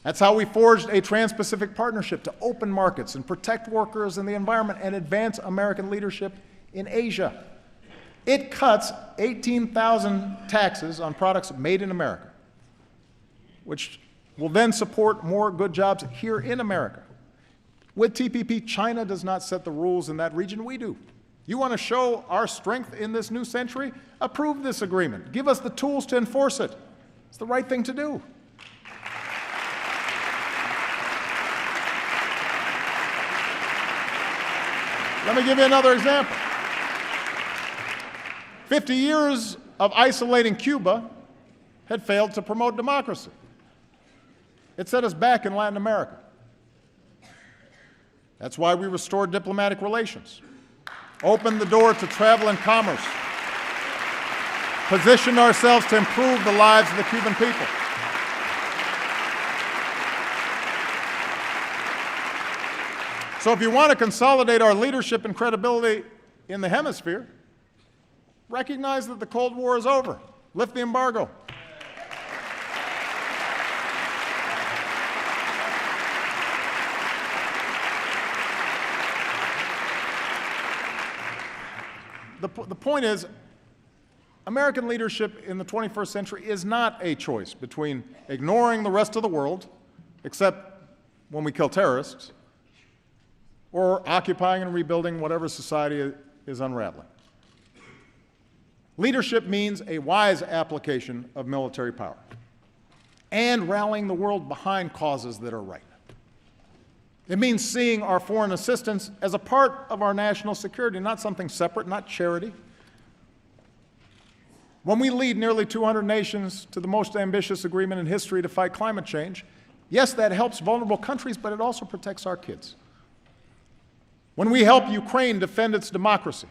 That's how we forged a Trans-Pacific Partnership to open markets and protect workers and the environment and advance American leadership in Asia. It cuts 18,000 taxes on products made in America, which will then support more good jobs here in America. With TPP, China does not set the rules in that region, we do. You want to show our strength in this new century? Approve this agreement. Give us the tools to enforce it. It's the right thing to do. Let me give you another example. 50 years of isolating Cuba had failed to promote democracy. It set us back in Latin America. That's why we restored diplomatic relations, opened the door to travel and commerce, positioned ourselves to improve the lives of the Cuban people. So if you want to consolidate our leadership and credibility in the hemisphere, recognize that the Cold War is over. Lift the embargo. The point is, American leadership in the 21st century is not a choice between ignoring the rest of the world, except when we kill terrorists, or occupying and rebuilding whatever society is unraveling. Leadership means a wise application of military power and rallying the world behind causes that are right. It means seeing our foreign assistance as a part of our national security, not something separate, not charity. When we lead nearly 200 nations to the most ambitious agreement in history to fight climate change, yes, that helps vulnerable countries, but it also protects our kids. When we help Ukraine defend its democracy,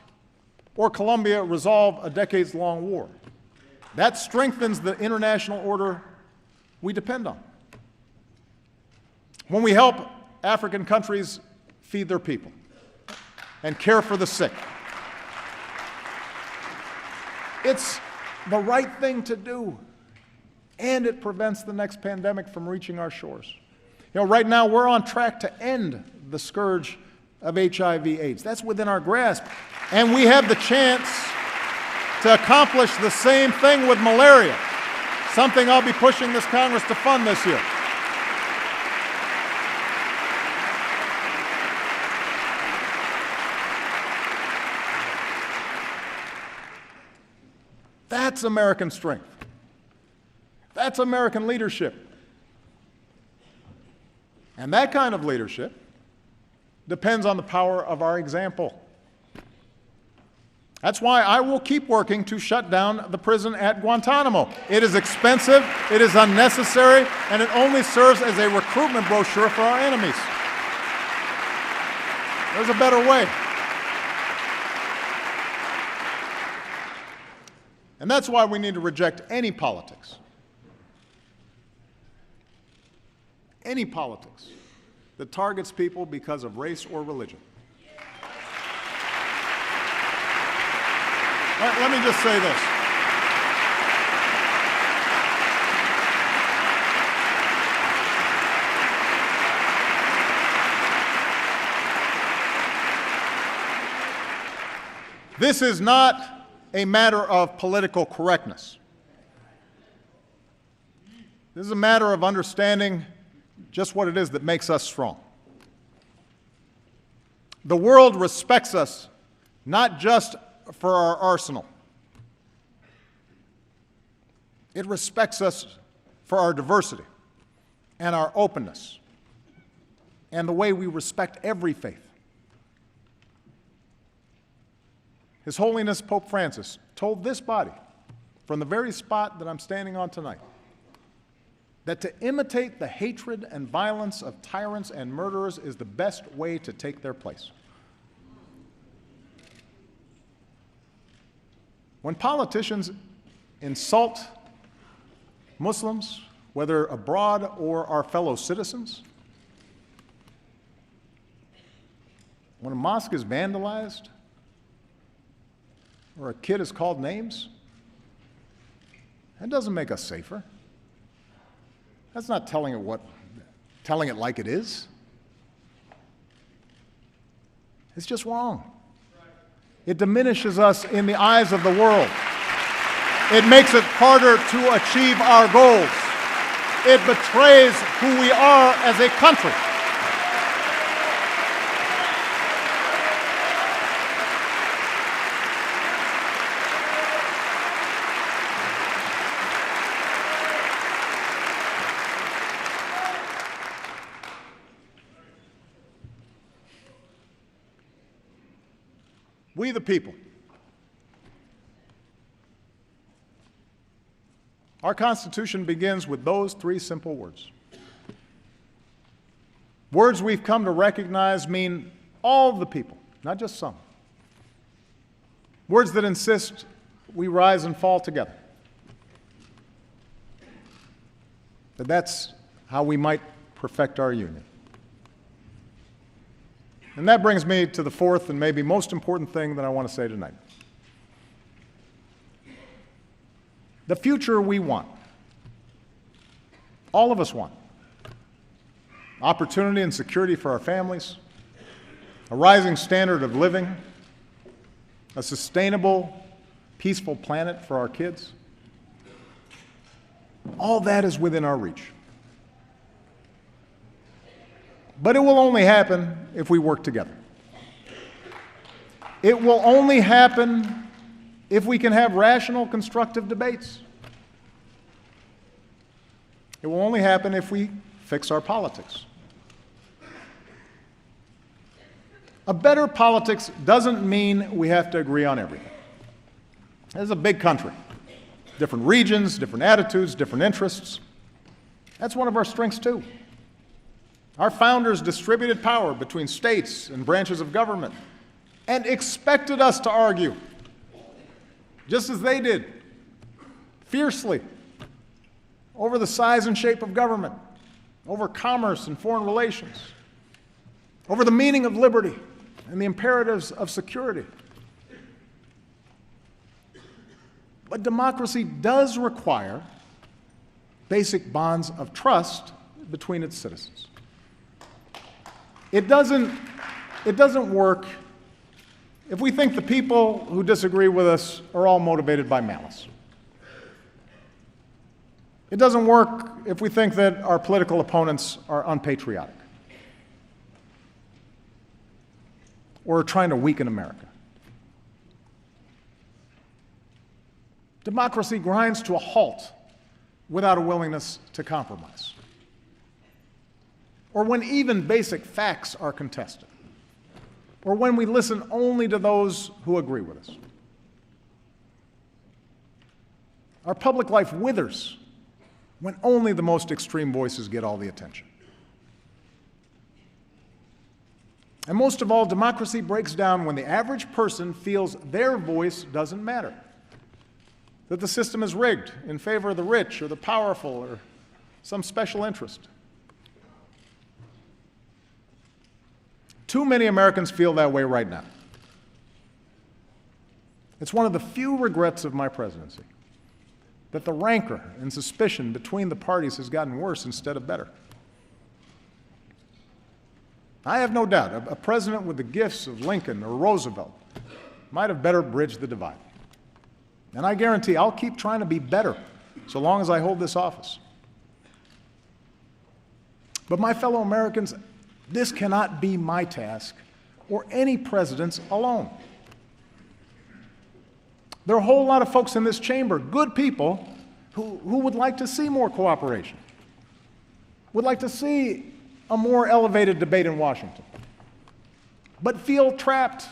or Colombia resolve a decades-long war, that strengthens the international order we depend on. When we help African countries feed their people and care for the sick, it's the right thing to do, and it prevents the next pandemic from reaching our shores. You know, right now we're on track to end the scourge of HIV/AIDS. That's within our grasp. And we have the chance to accomplish the same thing with malaria, something I'll be pushing this Congress to fund this year. That's American strength. That's American leadership. And that kind of leadership depends on the power of our example. That's why I will keep working to shut down the prison at Guantanamo. It is expensive, it is unnecessary, and it only serves as a recruitment brochure for our enemies. There's a better way. And that's why we need to reject any politics that targets people because of race or religion. Let me just say this. This is not a matter of political correctness. This is a matter of understanding just what it is that makes us strong. The world respects us not just for our arsenal. It respects us for our diversity and our openness and the way we respect every faith. His Holiness Pope Francis told this body, from the very spot that I'm standing on tonight, that to imitate the hatred and violence of tyrants and murderers is the best way to take their place. When politicians insult Muslims, whether abroad or our fellow citizens, when a mosque is vandalized or a kid is called names, that doesn't make us safer. That's not telling it like it is. It's just wrong. It diminishes us in the eyes of the world. It makes it harder to achieve our goals. It betrays who we are as a country. We the people Our Constitution begins with those three simple words. Words we've come to recognize mean all of the people, not just some. Words that insist we rise and fall together. But that's how we might perfect our union. And that brings me to the fourth and maybe most important thing that I want to say tonight. The future we want, all of us want. Opportunity and security for our families, a rising standard of living, a sustainable, peaceful planet for our kids. All that is within our reach. But it will only happen if we work together. It will only happen if we can have rational, constructive debates. It will only happen if we fix our politics. A better politics doesn't mean we have to agree on everything. This is a big country. Different regions, different attitudes, different interests. That's one of our strengths, too. Our founders distributed power between states and branches of government and expected us to argue, just as they did, fiercely, over the size and shape of government, over commerce and foreign relations, over the meaning of liberty and the imperatives of security. But democracy does require basic bonds of trust between its citizens. It doesn't work if we think the people who disagree with us are all motivated by malice. It doesn't work if we think that our political opponents are unpatriotic or are trying to weaken America. Democracy grinds to a halt without a willingness to compromise, or when even basic facts are contested, or when we listen only to those who agree with us. Our public life withers when only the most extreme voices get all the attention. And most of all, democracy breaks down when the average person feels their voice doesn't matter, that the system is rigged in favor of the rich or the powerful or some special interest. Too many Americans feel that way right now. It's one of the few regrets of my presidency that the rancor and suspicion between the parties has gotten worse instead of better. I have no doubt a president with the gifts of Lincoln or Roosevelt might have better bridged the divide. And I guarantee I'll keep trying to be better so long as I hold this office. But my fellow Americans, this cannot be my task or any president's alone. There are a whole lot of folks in this chamber, good people, who would like to see more cooperation, would like to see a more elevated debate in Washington, but feel trapped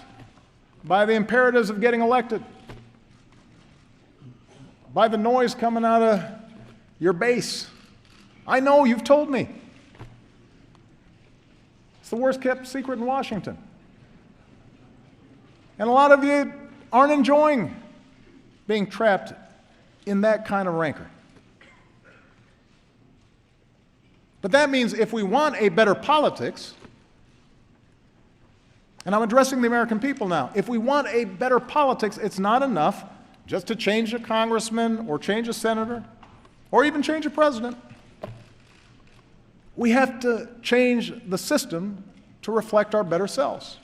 by the imperatives of getting elected, by the noise coming out of your base. I know, you've told me. It's the worst kept secret in Washington. And a lot of you aren't enjoying being trapped in that kind of rancor. But that means if we want a better politics, and I'm addressing the American people now, if we want a better politics, it's not enough just to change a congressman or change a senator or even change a president. We have to change the system to reflect our better selves.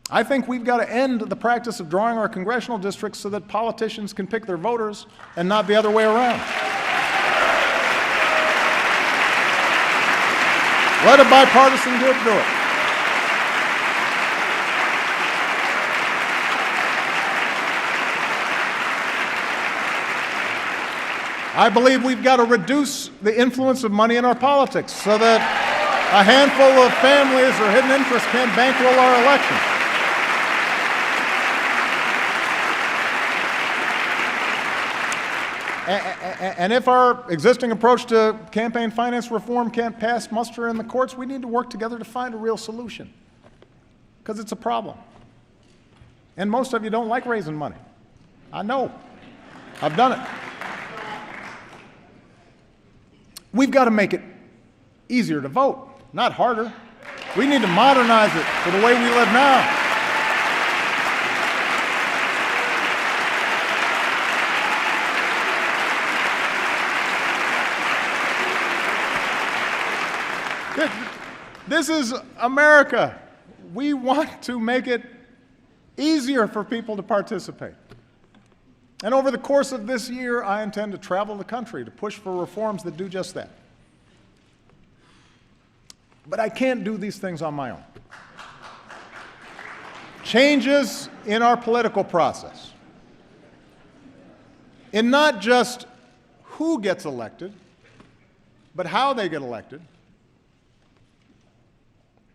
I think we've got to end the practice of drawing our congressional districts so that politicians can pick their voters and not the other way around. Let a bipartisan group do it. I believe we've got to reduce the influence of money in our politics so that a handful of families or hidden interests can't bankroll our elections. And if our existing approach to campaign finance reform can't pass muster in the courts, we need to work together to find a real solution, because it's a problem. And most of you don't like raising money. I know. I've done it. We've got to make it easier to vote, not harder. We need to modernize it for the way we live now. This is America. We want to make it easier for people to participate. And over the course of this year, I intend to travel the country to push for reforms that do just that. But I can't do these things on my own. Changes in our political process, in not just who gets elected, but how they get elected,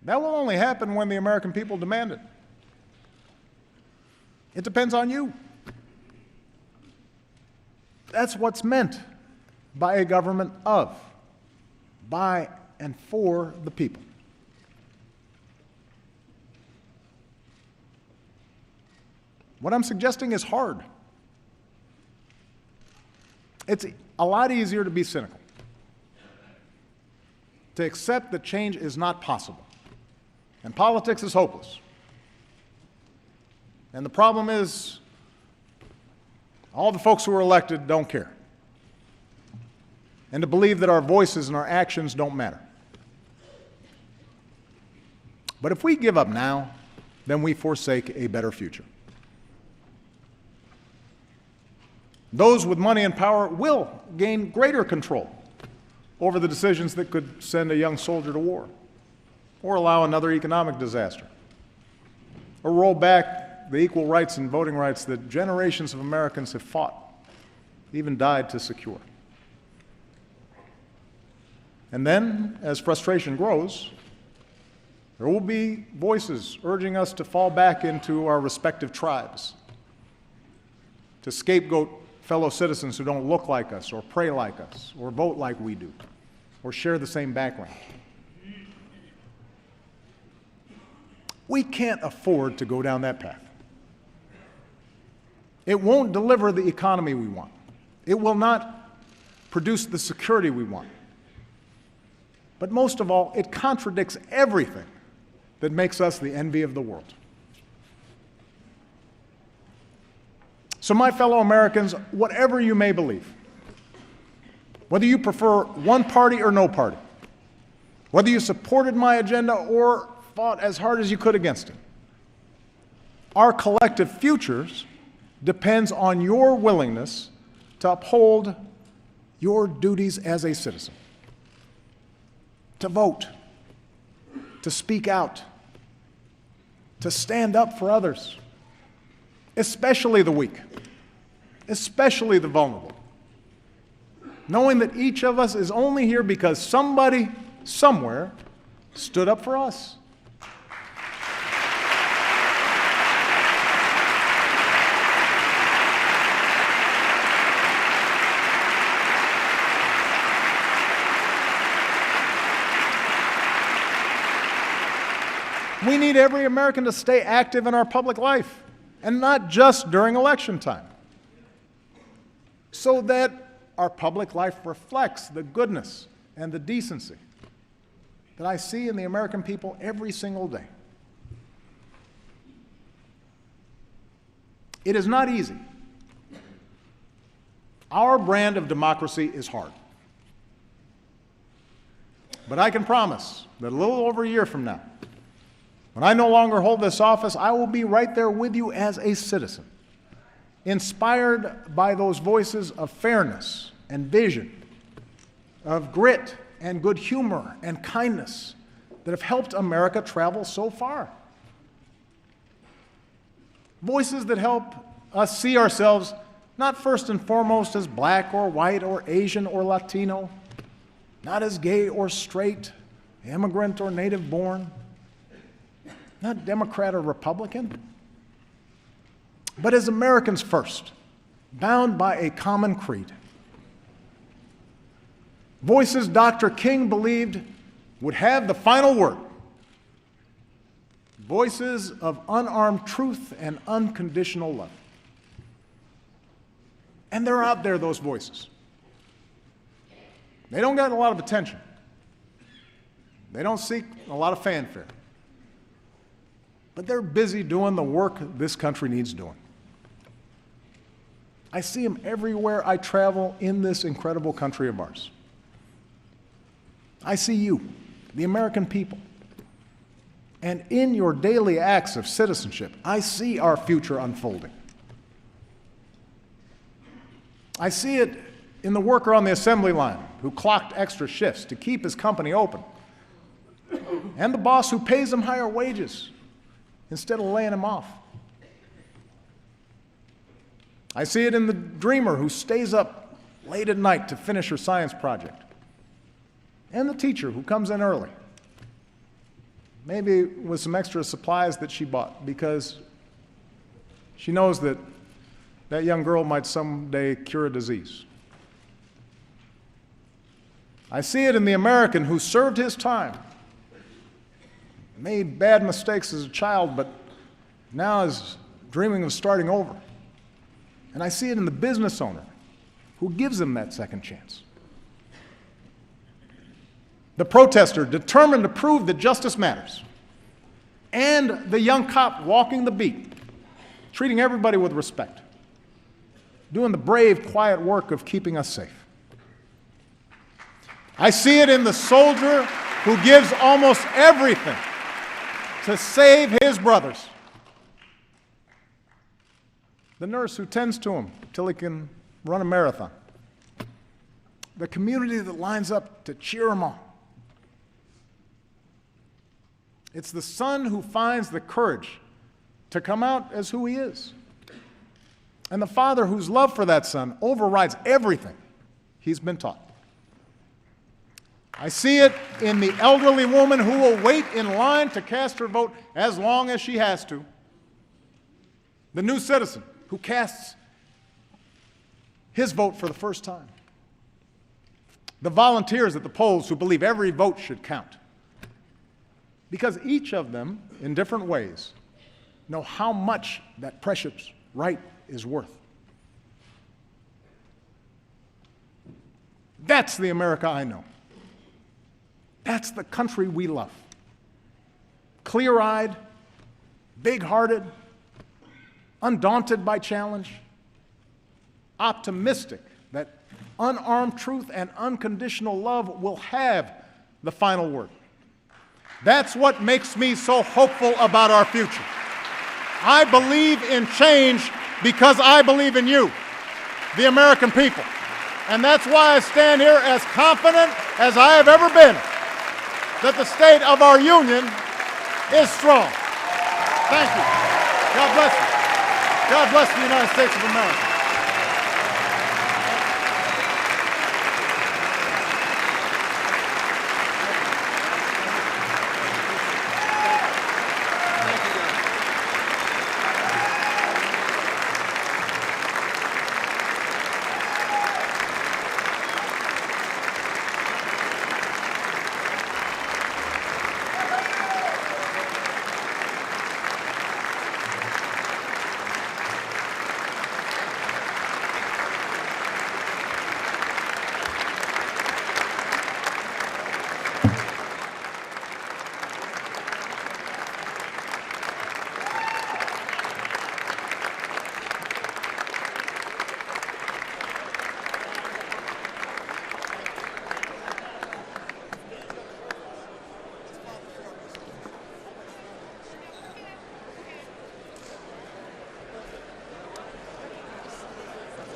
that will only happen when the American people demand it. It depends on you. That's what's meant by a government of, by and for the people. What I'm suggesting is hard. It's a lot easier to be cynical, to accept that change is not possible, and politics is hopeless. And the problem is, all the folks who are elected don't care, and to believe that our voices and our actions don't matter. But if we give up now, then we forsake a better future. Those with money and power will gain greater control over the decisions that could send a young soldier to war, or allow another economic disaster, or roll back the equal rights and voting rights that generations of Americans have fought, even died to secure. And then, as frustration grows, there will be voices urging us to fall back into our respective tribes, to scapegoat fellow citizens who don't look like us, or pray like us, or vote like we do, or share the same background. We can't afford to go down that path. It won't deliver the economy we want. It will not produce the security we want. But most of all, it contradicts everything that makes us the envy of the world. So, my fellow Americans, whatever you may believe, whether you prefer one party or no party, whether you supported my agenda or fought as hard as you could against it, our collective futures depends on your willingness to uphold your duties as a citizen, to vote, to speak out, to stand up for others, especially the weak, especially the vulnerable, knowing that each of us is only here because somebody, somewhere, stood up for us. We need every American to stay active in our public life, and not just during election time, so that our public life reflects the goodness and the decency that I see in the American people every single day. It is not easy. Our brand of democracy is hard. But I can promise that a little over a year from now, when I no longer hold this office, I will be right there with you as a citizen, inspired by those voices of fairness and vision, of grit and good humor and kindness that have helped America travel so far. Voices that help us see ourselves not first and foremost as black or white or Asian or Latino, not as gay or straight, immigrant or native born, not Democrat or Republican, but as Americans first, bound by a common creed, Voices Dr. King believed would have the final word. Voices of unarmed truth and unconditional love. And they're out there, those voices. They don't get a lot of attention. They don't seek a lot of fanfare. But they're busy doing the work this country needs doing. I see them everywhere I travel in this incredible country of ours. I see you, the American people. And in your daily acts of citizenship, I see our future unfolding. I see it in the worker on the assembly line who clocked extra shifts to keep his company open, and the boss who pays him higher wages instead of laying him off. I see it in the dreamer who stays up late at night to finish her science project, and the teacher who comes in early, maybe with some extra supplies that she bought because she knows that that young girl might someday cure a disease. I see it in the American who served his time, made bad mistakes as a child, but now is dreaming of starting over. And I see it in the business owner who gives him that second chance. The protester determined to prove that justice matters. And the young cop walking the beat, treating everybody with respect, doing the brave, quiet work of keeping us safe. I see it in the soldier who gives almost everything to save his brothers. The nurse who tends to him till he can run a marathon. The community that lines up to cheer him on. It's the son who finds the courage to come out as who he is. And the father whose love for that son overrides everything he's been taught. I see it in the elderly woman who will wait in line to cast her vote as long as she has to. The new citizen who casts his vote for the first time. The volunteers at the polls who believe every vote should count. Because each of them, in different ways, know how much that precious right is worth. That's the America I know. That's the country we love. Clear-eyed, big-hearted, undaunted by challenge, optimistic that unarmed truth and unconditional love will have the final word. That's what makes me so hopeful about our future. I believe in change because I believe in you, the American people. And that's why I stand here as confident as I have ever been that the state of our union is strong. Thank you. God bless you. God bless the United States of America.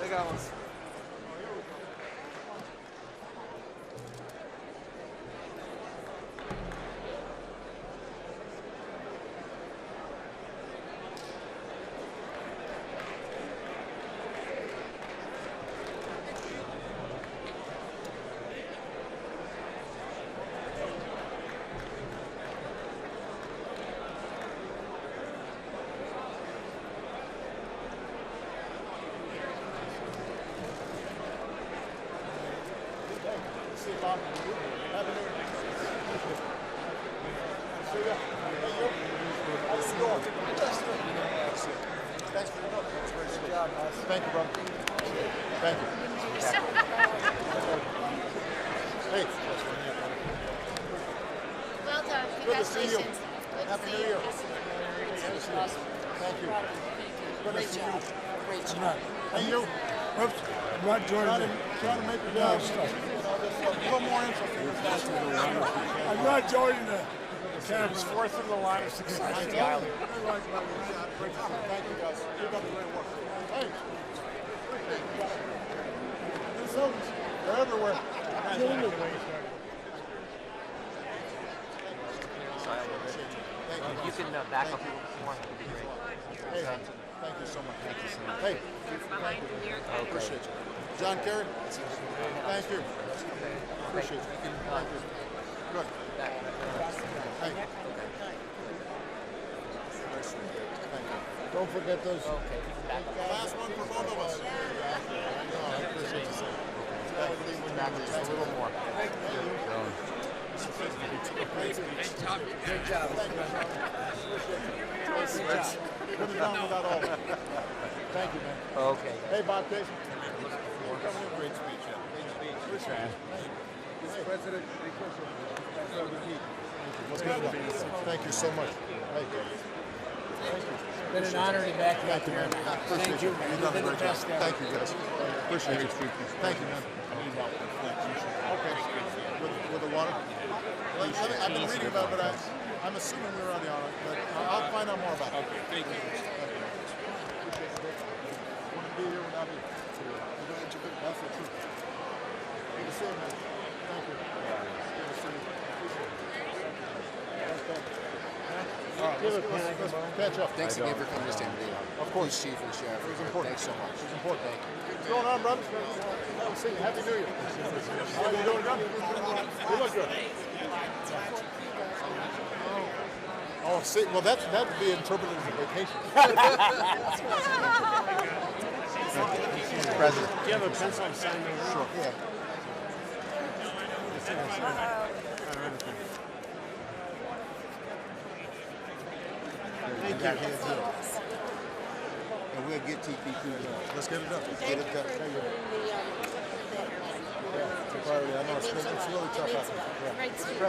Llegamos. Thanks for your help. Good job, guys. Thank you, brother. Thank you. Hey. Well done. Good to see you. Congratulations. Good Happy to New see Year. you. Awesome. Thank you. Good to see you. Great job. Hey, you. Oops, I'm not joining Trying to make it down. A little more info. I'm not joining the cameras. Fourth in the line of success on the island. Thank you, guys. Keep up the great work. Hey. Minnesotans, they're everywhere. You can back up a little bit more. That'd be great. Hey, thank you so much. Thank you so much. Hey, I appreciate you. John Kerry, thank you. Appreciate you. Thank you. Good. Hey. Thank you. Don't forget those. Okay. Last one for both of us. I appreciate you, sir. Back just a little more. Great job. Put it down without all that. Thank you, man. Okay. Hey, Bob Casey. Great speech. Great speech. Mr. President, what's good? Thank you so much. Thank you. It's been an honor to be back Thank you, man. Appreciate you. You've done a great job. Thank you, guys. Appreciate you. Thank you, man. Okay. With the water? Well, I've been reading about it, but I'm assuming we were on the honor, but I'll find out more about it. Okay, thank you. Want to be here without you. You're doing what you could. That's the truth. Good to see you, man. Thank you. Good to see you. All right, let's catch up. Thanks again for coming to stand today. Of course. Chief and Sheriff. It was important. Thanks so much. It was important. Thank you. What's going on, brothers? Have a seat. Happy New Year. How are you doing, John? You look good. Oh, see, well, that'd be interpreted as a vacation. President. Do you have a pencil I'm signing over? Sure. Yeah. Thank you. And we'll get TP through there. Let's get it done. Get it done. Thank you. It's a priority. I know it's really tough out there. Yeah.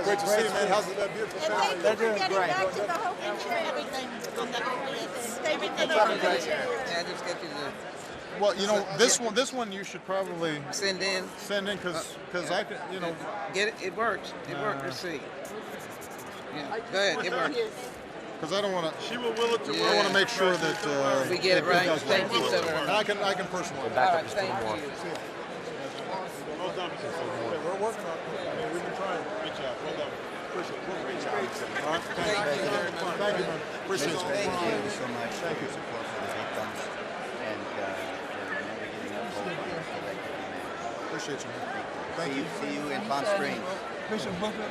Great to see you, man. How's that beautiful family? Thank you for getting back to the Hope and everything on the picture. Yeah, just get you the Well, you know, this one you should probably send in. send in because I could, you know. Get it. It works. It worked. Let's see. Yeah. Go ahead. It works. Because I don't want to. She will will it to Yeah. I want to make sure that We get it right. Thank you so very And much. I can personalize. All right. Thank you. Well done. Yeah, we're working on it. I mean, we've been trying. Great job. Well done. Appreciate it. Great job. All right. Thank you very much. Thank you, man. Appreciate it. Thank you. so much for your support for the victims and for never giving up hope for collective humanity. Appreciate you, man. Thank you. See you in Palm Springs. Bishop Booker,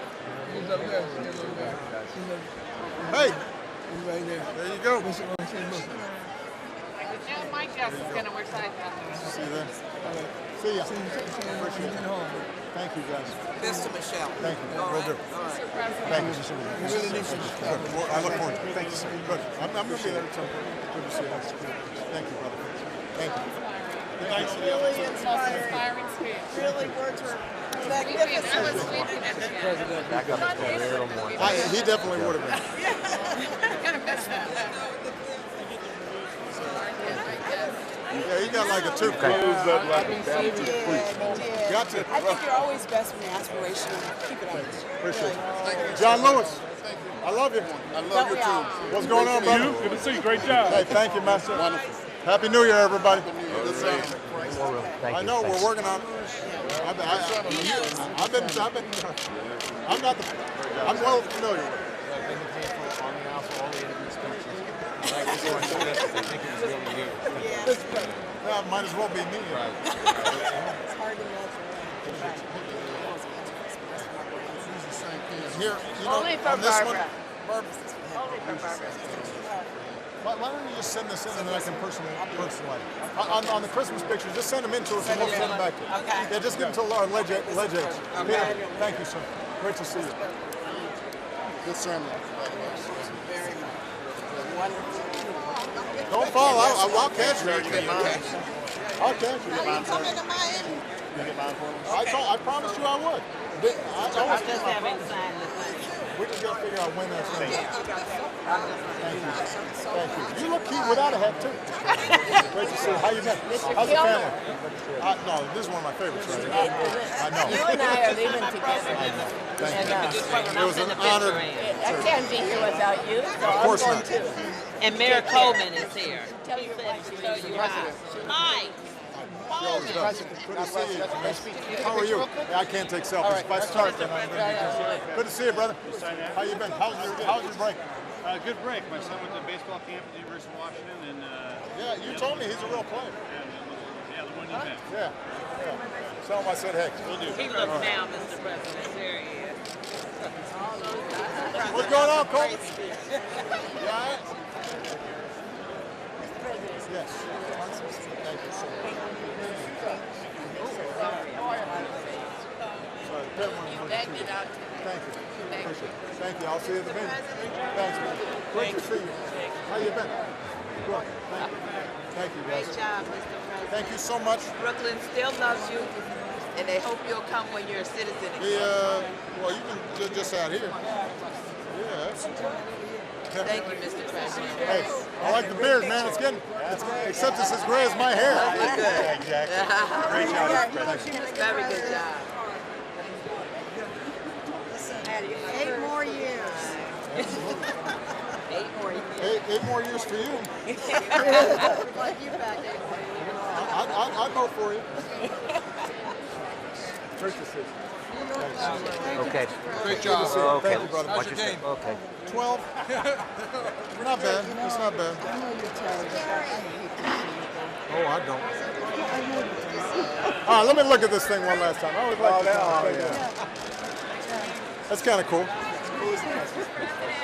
he's up there. He's up there. Hey, He's right there. there you go. Bishop Booker. Now my guess is going to wear sunglasses. See you then. See ya. Appreciate it. Thank you, guys. Best to Michelle. Thank you. Will do. Thank you. Good. Well, I look forward to it. Thank you, sir. Good. I'm going to be there at some point. Good to see you. Thank you, brother. Thank you. Thanks to the Really inspiring speech. Really, words were I was sleeping at the end. Back up just a little more. He definitely would have been. Kind of messed up. Yeah, he got like a tooth. Close up like a did. Got to. I think you're always best when you're aspirational. Keep it up. Appreciate it. John Lewis, I love you. I love you too. What's going on, brother? Good to see you. Great job. Hey, thank you, man. Wonderful. Happy New Year, everybody. Thank I you. know Thanks. we're working on it. I'm well familiar with it. Well, might as well be me. It's hard to imagine. Here, you know, Only for on this Barbara. one, Only for Barbara. Why don't you just send this in and then I can personalize it? On the Christmas pictures, just send them in to us and we'll send them back to you. Okay. Yeah, just give them to our ledge aides. Peter, thank you, sir. Great to see you. Good sermon. Don't fall. I'll catch you. I'll catch you. Coming to Miami. I promised you I would. I'm just having signed the thing. We just got to figure out when that's going to be. Thank you. Thank you. You look cute without a hat, too. Great to see you. How you been? How's the family? No, this is one of my favorites right here. I know. You and I are living together. Thank you. And, It was an honor. I can't be here without you, so Of course I'm not. going too. And Mayor Coleman is here. Tell you that show you hi. Hi. Good to see you. How are you? Yeah, I can't take selfies. If I start, then I'm going to be good to see you, brother. How you been? How's your break? Good break. My son went to baseball camp at the University of Washington, and Yeah, you told me he's a real player. yeah, the one you met. Yeah. Tell him I said hey. Will do. He looks down, Mr. President. There he is. What's going on, Cole? You all right? Yes. Thank you, sir. Sorry, that one was Back it out. Thank you. Appreciate it. Thank you. I'll see you at the venue. Thanks, man. Great to see you. How you been? Good. Thank you, guys. Great job, Mr. President. Thank you so much. Brooklyn still loves you, and they hope you'll come when you're a citizen again. Well, you can just out here. Yeah, that's Thank you, Mr. President. Hey, I like the beard, man. Except it's as gray as my hair. Okay, good. Exactly. Great job, Mr. President. Very good job. 8 more years. 8 more years. 8 more years for you. Like you back 8 more years. I'd vote for you. Church decision. Okay. Great job. Okay. Thank you, brother. Watch your step. Okay. 12. Not bad. It's not bad. Oh, I don't. All right, let me look at this thing one last time. I always like to That's kind of cool.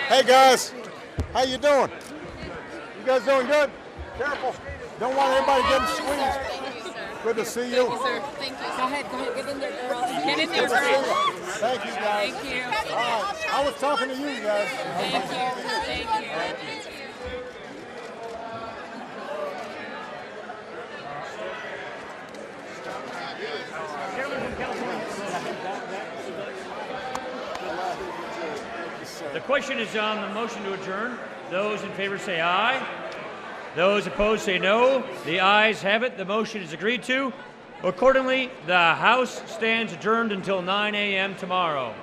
Hey, guys. How you doing? You guys doing good? Careful. Don't want anybody getting squeezed. Good to see you. Thank you. Go ahead. Get in there, girls. Get in there, girls. Thank you, guys. Thank you. All right. I was talking to you guys. Thank you. Thank you. The question is on the motion to adjourn. Those in favor say aye. Those opposed say no. The ayes have it. The motion is agreed to. Accordingly, the House stands adjourned until 9 a.m. tomorrow.